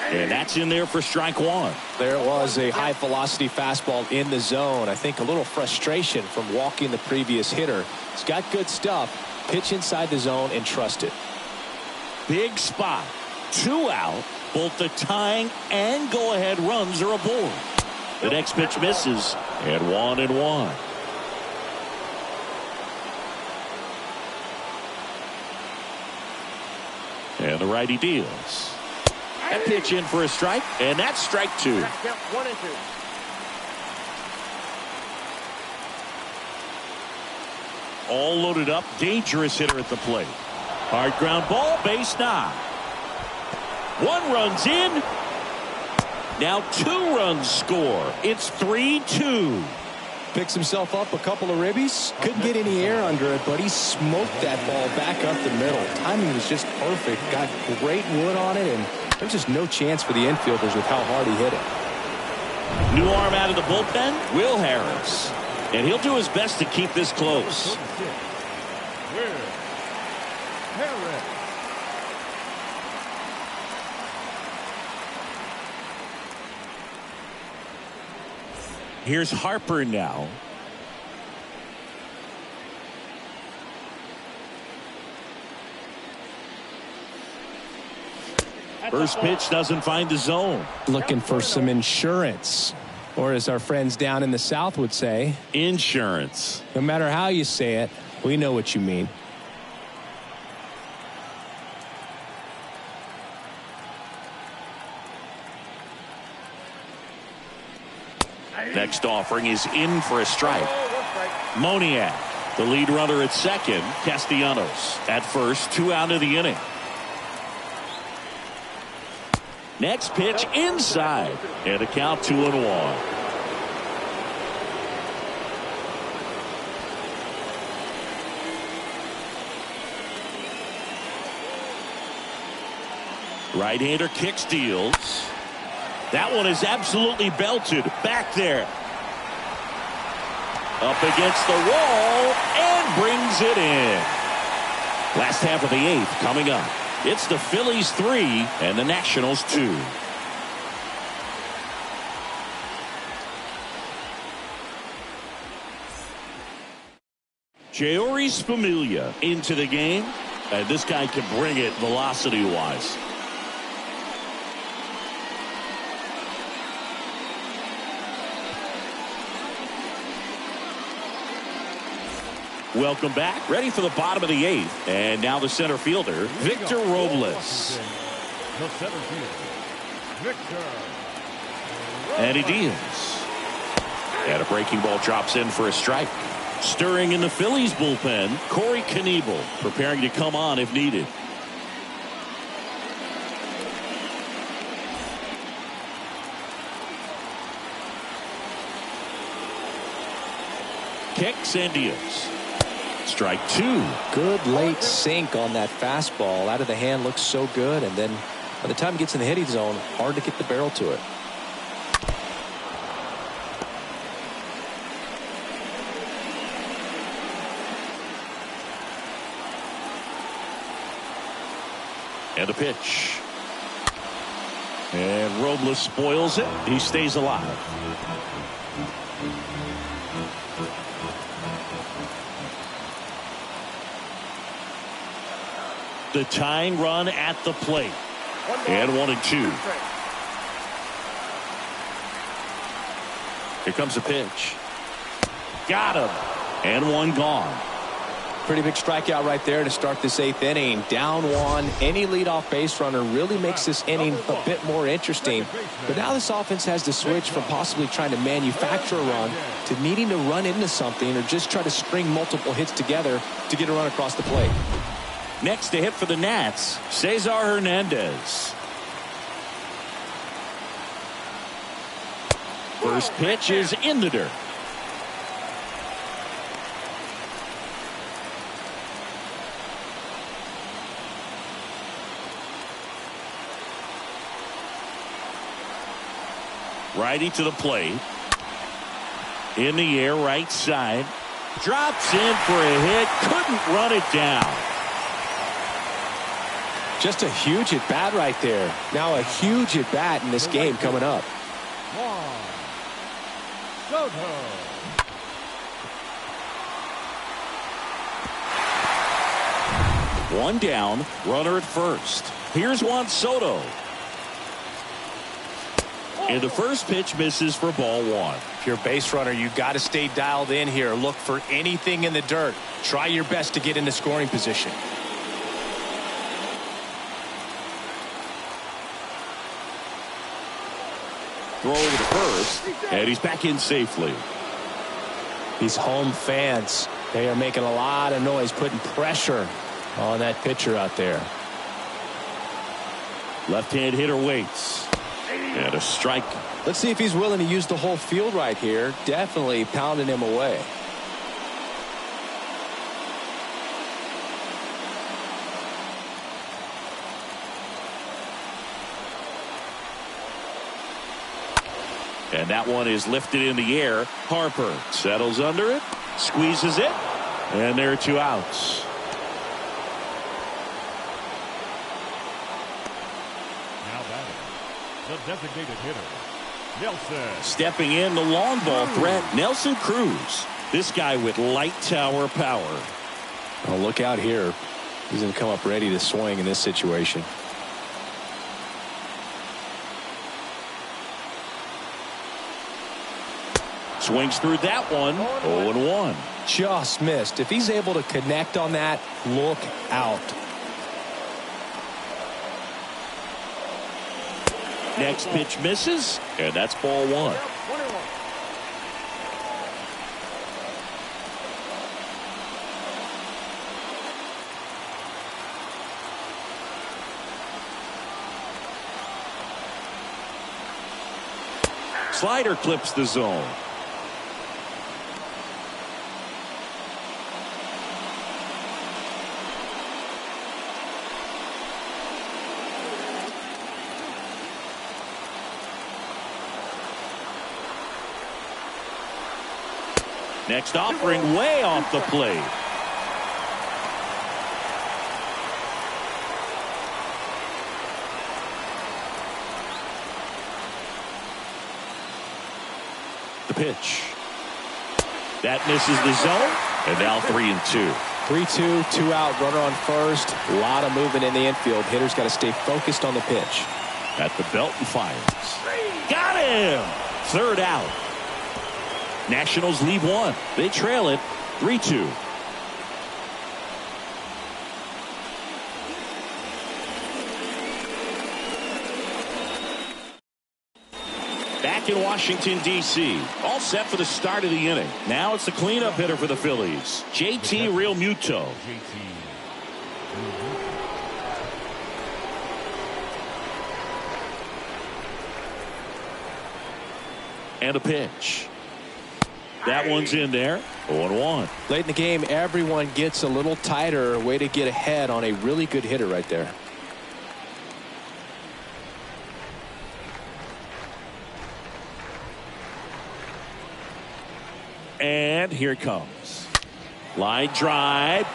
And that's in there for strike 1. There it was, a high velocity fastball in the zone. I think a little frustration from walking the previous hitter. He's got good stuff. Pitch inside the zone and trust it. Big spot. 2 out. Both the tying and go ahead runs are aboard. The next pitch misses, and 1-1. And the righty deals. That pitch in for a strike, and that's strike 2. 1-2. All loaded up, dangerous hitter at the plate. Hard ground ball, base knock. 1 run's in. Now 2 runs score. It's 3-2. Picks himself up a couple of ribbies. Couldn't get any air under it, but he smoked that ball back up the middle. Timing was just perfect. Got great wood on it, and there's just no chance for the infielders with how hard he hit it. New arm out of the bullpen, Will Harris. And he'll do his best to keep this close. Here's Harper now. First pitch doesn't find the zone. Looking for some insurance, or as our friends down in the South would say, Insurance. no matter how you say it, we know what you mean. Next offering is in for a strike. Moniak, the lead runner at second. Castellanos at first, 2 out of the inning. Next pitch inside, and a count 2-1. Right-hander kicks, deals. That one is absolutely belted back there. Up against the wall and brings it in. Last half of the 8th coming up. It's the Phillies 3 and the Nationals 2. Jeurys Familia into the game. And this guy can bring it velocity-wise. Welcome back. Ready for the bottom of the 8th. And now the center fielder, Victor Robles. The center fielder, Victor. And he deals. And a breaking ball drops in for a strike. Stirring in the Phillies bullpen, Corey Knebel preparing to come on if needed. Kicks and deals. Strike 2. Good late sink on that fastball. Out of the hand, looks so good, and then by the time it gets in the hitting zone, hard to get the barrel to it. And a pitch. And Robles spoils it. He stays alive. The tying run at the plate. And 1-2. Here comes a pitch. Got him. And one gone. Pretty big strikeout right there to start this 8th inning. Down 1. Any leadoff base runner really makes this inning a bit more interesting. But now this offense has to switch from possibly trying to manufacture a run to needing to run into something or just try to string multiple hits together to get a run across the plate. Next to hit for the Nats, Cesar Hernandez. First pitch is in the dirt. Righty to the plate. In the air, right side. Drops in for a hit. Couldn't run it down. Just a huge at bat right there. Now a huge at bat in this game coming up. One down, runner at first. Here's Juan Soto. And the first pitch misses for ball 1. If you're a base runner, you've got to stay dialed in here. Look for anything in the dirt. Try your best to get into scoring position. Throw over to first, and he's back in safely. These home fans, they are making a lot of noise, putting pressure on that pitcher out there. Left-hand hitter waits. And a strike. Let's see if he's willing to use the whole field right here. Definitely pounding him away. And that one is lifted in the air. Harper settles under it, squeezes it, and there are 2 outs. Now batting, the designated hitter, Nelson. Stepping in, the long ball threat, Nelson Cruz. This guy with light tower power. Oh, look out here. He's going to come up ready to swing in this situation. Swings through that one. 0-1. Just missed. If he's able to connect on that, look out. Next pitch misses, and that's ball 1. Slider clips the zone. Next offering way off the plate. The pitch. That misses the zone. And now 3-2. 3-2, 2 out, runner on first. A lot of movement in the infield. Hitter's got to stay focused on the pitch. At the belt and fires. Got him! Third out. Nationals leave one. They trail it 3-2. Back in Washington, D.C. All set for the start of the inning. Now it's the cleanup hitter for the Phillies, JT Realmuto. And a pitch. That one's in there. 0-1. Late in the game, everyone gets a little tighter. Way to get ahead on a really good hitter right there. And here it comes. Line drive.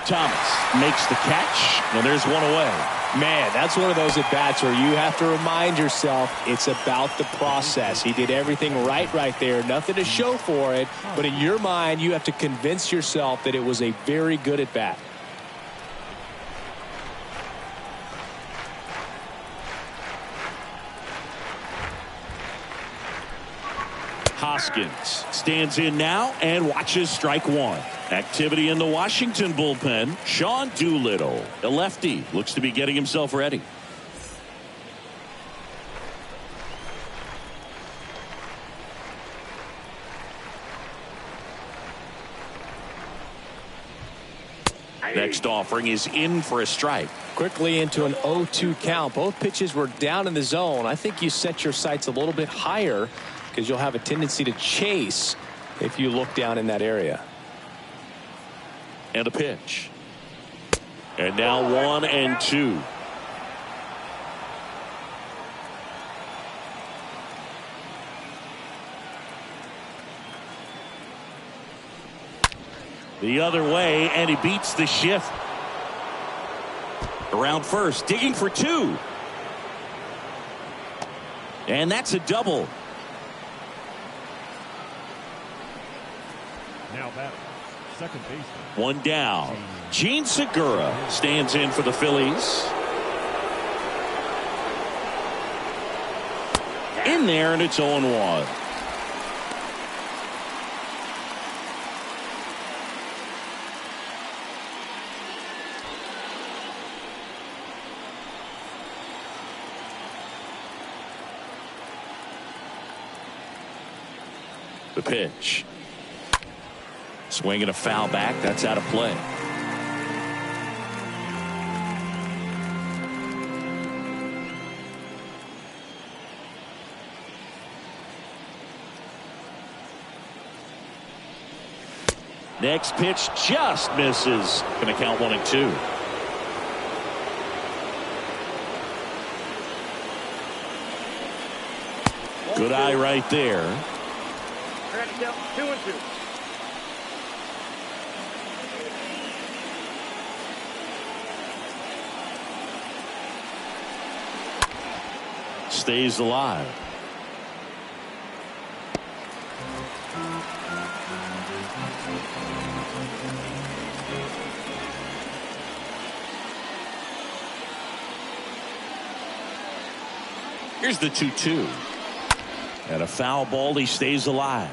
Thomas makes the catch, and there's one away. Man, that's one of those at-bats where you have to remind yourself it's about the process. He did everything right there. Nothing to show for it, but in your mind, you have to convince yourself that it was a very good at-bat. Hoskins stands in now and watches strike one. Activity in the Washington bullpen. Sean Doolittle, a lefty, looks to be getting himself ready. Next offering is in for a strike. Quickly into an 0-2 count. Both pitches were down in the zone. I think you set your sights a little bit higher because you'll have a tendency to chase if you look down in that area. And a pitch. And now 1-2. The other way, and he beats the shift. Around first, digging for two. And that's a double. Now batting, second baseman. One down. Gene Segura stands in for the Phillies. In there, and it's 0-1. The pitch. Swinging a foul back. That's out of play. Next pitch just misses. Going to count 1-2. Good eye right there. 2-2. Stays alive. Here's the 2-2. And a foul ball. He stays alive.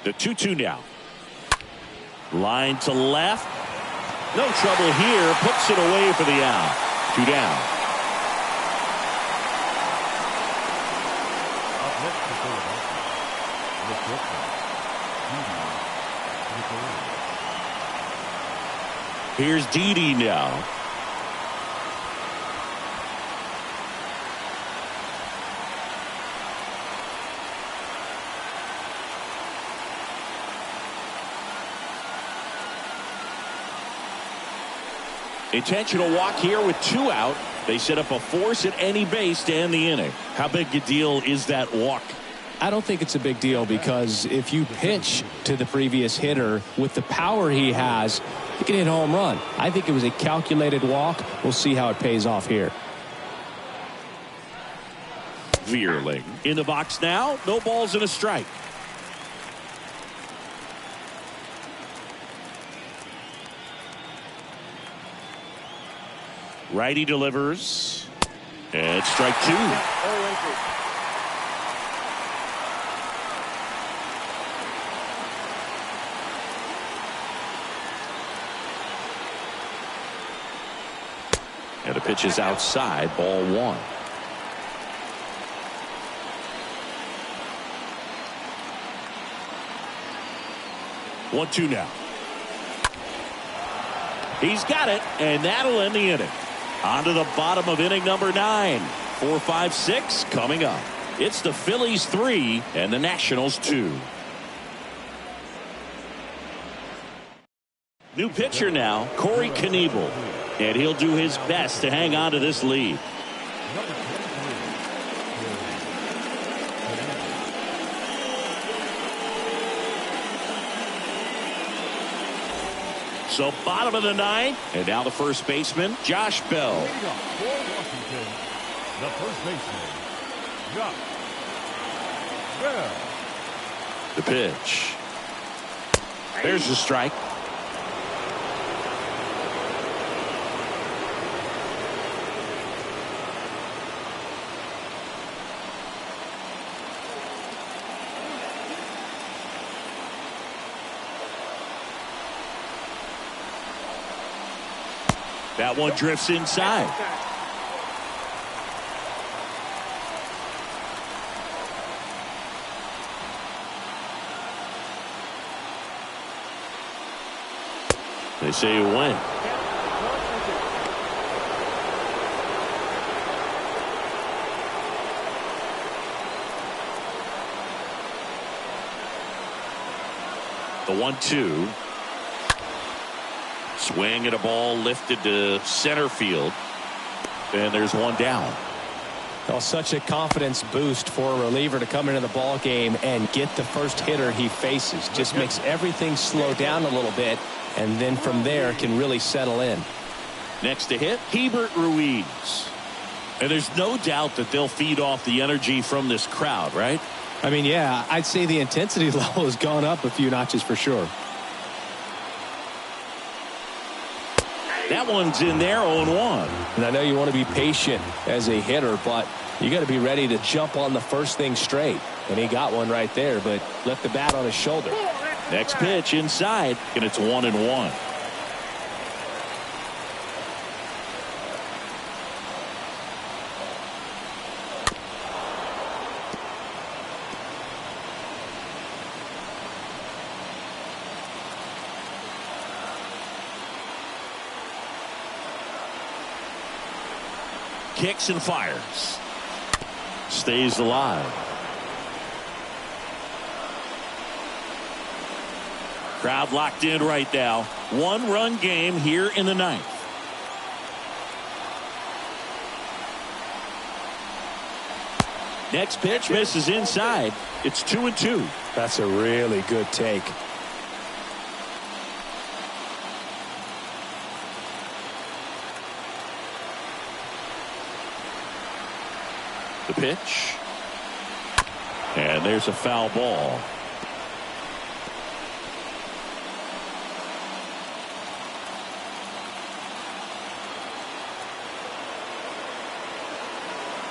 The 2-2 now. Line to left. No trouble here. Puts it away for the out. 2 down. Up next to Philadelphia, Here's Didi now. Intentional walk here with 2 out. They set up a force at any base to end the inning. How big a deal is that walk? I don't think it's a big deal because if you pitch to the previous hitter with the power he has, he can hit a home run. I think it was a calculated walk. We'll see how it pays off here. Veerling in the box now. No balls and a strike. Righty delivers. And strike two. And the pitch is outside, ball one. One, two now. He's got it, and that'll end the inning. On to the bottom of inning number 9. 4, 5, 6 coming up. It's the Phillies 3 and the Nationals 2. New pitcher now, Corey Knievel. And he'll do his best to hang on to this lead. So bottom of the 9th, and now the first baseman, Josh Bell. For Washington, the first baseman, Josh Bell. The pitch. There's the strike. That one drifts inside. They say you win. The 1-2. Swing at a ball lifted to center field. And there's one down. Well, such a confidence boost for a reliever to come into the ball game and get the first hitter he faces. Just makes everything slow down a little bit, and then from there can really settle in. Next to hit, Hebert Ruiz. And there's no doubt that they'll feed off the energy from this crowd, right? I mean, yeah, I'd say the intensity level has gone up a few notches for sure. That one's in there, 0-1. And I know you want to be patient as a hitter, but you got to be ready to jump on the first thing straight. And he got one right there, but left the bat on his shoulder. Next pitch inside, and it's 1-1. Kicks and fires. Stays alive. Crowd locked in right now. 1-run game here in the 9th. Next pitch misses inside. It's 2-2. That's a really good take. The pitch. And there's a foul ball.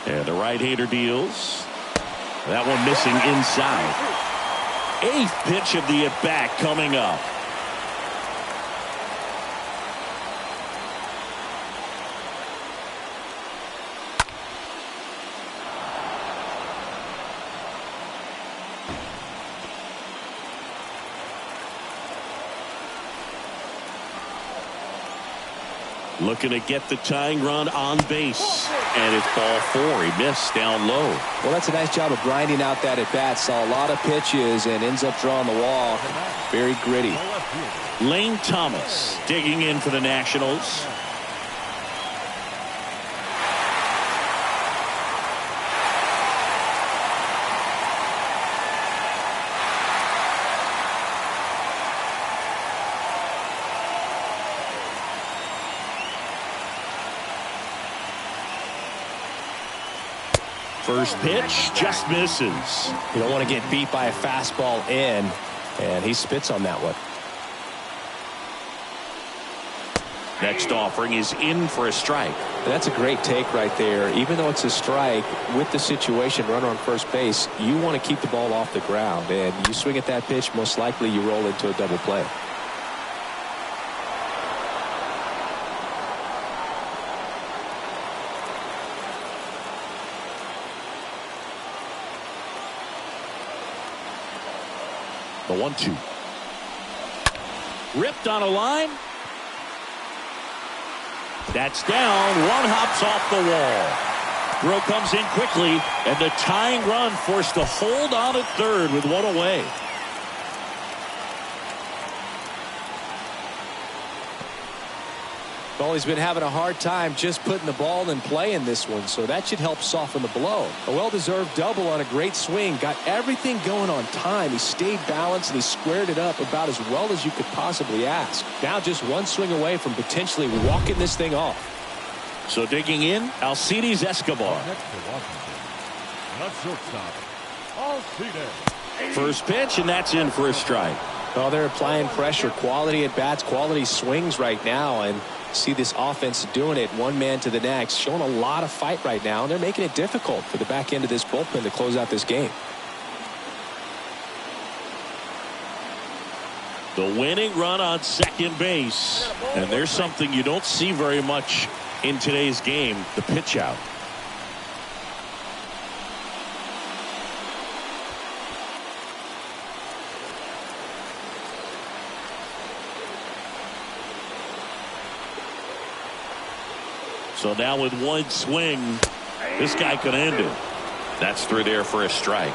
And the right-hander deals. That one missing inside. 8th pitch of the at-bat coming up. Looking to get the tying run on base. And it's ball 4. He missed down low. Well, that's a nice job of grinding out that at bat. Saw a lot of pitches and ends up drawing the walk. Very gritty. Lane Thomas digging in for the Nationals. First pitch just misses. You don't want to get beat by a fastball in, and he spits on that one. Next offering is in for a strike. That's a great take right there. Even though it's a strike, with the situation, runner on first base, you want to keep the ball off the ground. And you swing at that pitch, most likely you roll into a double play. The 1-2. Ripped on a line. That's down. One hops off the wall. Throw comes in quickly, and the tying run forced to hold on at third with one away. Well, he's been having a hard time just putting the ball in play in this one, so that should help soften the blow. A well-deserved double on a great swing. Got everything going on time. He stayed balanced, and he squared it up about as well as you could possibly ask. Now just one swing away from potentially walking this thing off. So digging in, Alcides Escobar. Next to Washington, not shortstop, Alcides. First pitch, and that's in for a strike. Well, they're applying pressure. Quality at bats, quality swings right now, and see this offense doing it one man to the next, showing a lot of fight right now, and they're making it difficult for the back end of this bullpen to close out this game. The winning run on second base, and there's something you don't see very much in today's game, the pitch out. So now with one swing, this guy could end it. That's through there for a strike.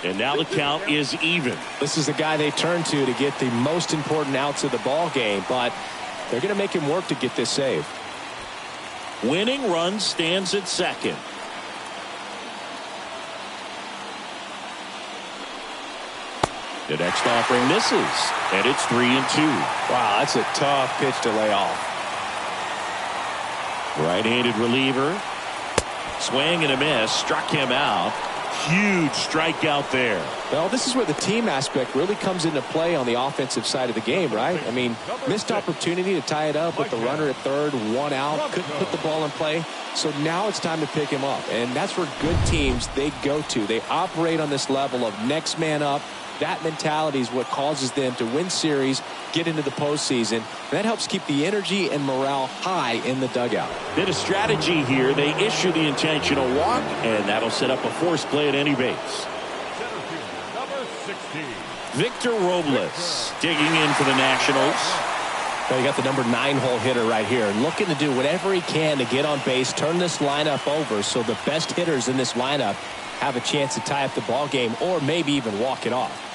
And now the count is even. This is the guy they turn to get the most important outs of the ball game, but they're going to make him work to get this save. Winning run stands at second. The next offering misses, and it's 3-2. Wow, that's a tough pitch to lay off. Right-handed reliever. Swing and a miss. Struck him out. Huge strikeout there. Well, this is where the team aspect really comes into play on the offensive side of the game, right? I mean, missed opportunity to tie it up with the runner at third, one out, couldn't put the ball in play. So now it's time to pick him up, and that's where good teams, they go to. They operate on this level of next man up. That mentality is what causes them to win series, get into the postseason. And that helps keep the energy and morale high in the dugout. Bit of strategy here. They issue the intentional walk, and that'll set up a force play at any base. Center fielder, number 16. Victor Robles digging in for the Nationals. Well, you got the number 9 hole hitter right here, looking to do whatever he can to get on base, turn this lineup over so the best hitters in this lineup have a chance to tie up the ball game or maybe even walk it off.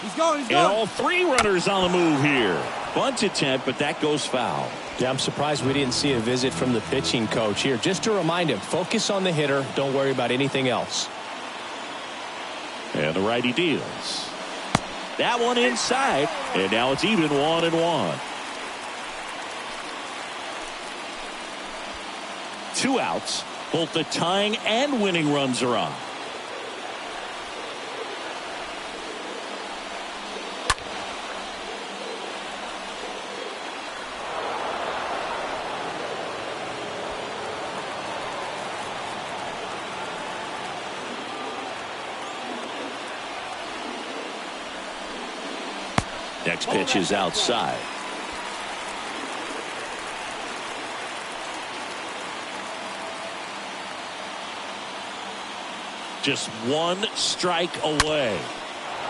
He's going. And all three runners on the move here. Bunt attempt, but that goes foul. Yeah, I'm surprised we didn't see a visit from the pitching coach here. Just to remind him, focus on the hitter. Don't worry about anything else. And the righty deals. That one inside, and now it's even 1-1. 2 outs. Both the tying and winning runs are on. Next pitch is outside. Just one strike away.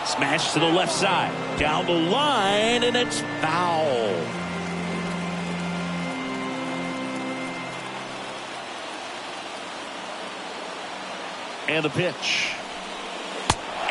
Smash to the left side. Down the line, and it's foul. And the pitch.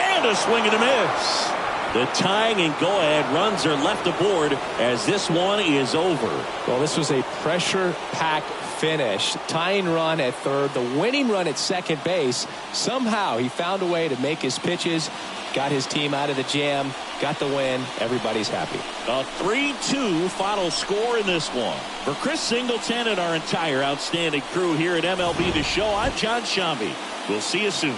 And a swing and a miss. The tying and go-ahead runs are left aboard as this one is over. Well, this was a pressure-packed finish. Tying run at third, the winning run at second base. Somehow he found a way to make his pitches, got his team out of the jam, got the win. Everybody's happy. A 3-2 final score in this one. For Chris Singleton and our entire outstanding crew here at MLB The Show, I'm John Shambi. We'll see you soon.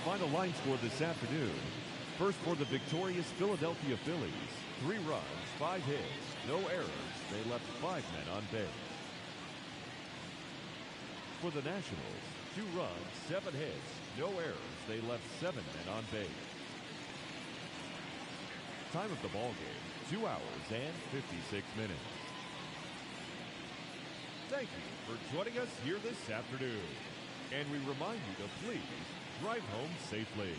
Final line score this afternoon. First for the victorious Philadelphia Phillies. 3 runs, 5 hits, no errors. They left 5 men on base. For the Nationals, 2 runs, 7 hits, no errors. They left 7 men on base. Time of the ball game, 2 hours and 56 minutes. Thank you for joining us here this afternoon. And we remind you to please drive home safely.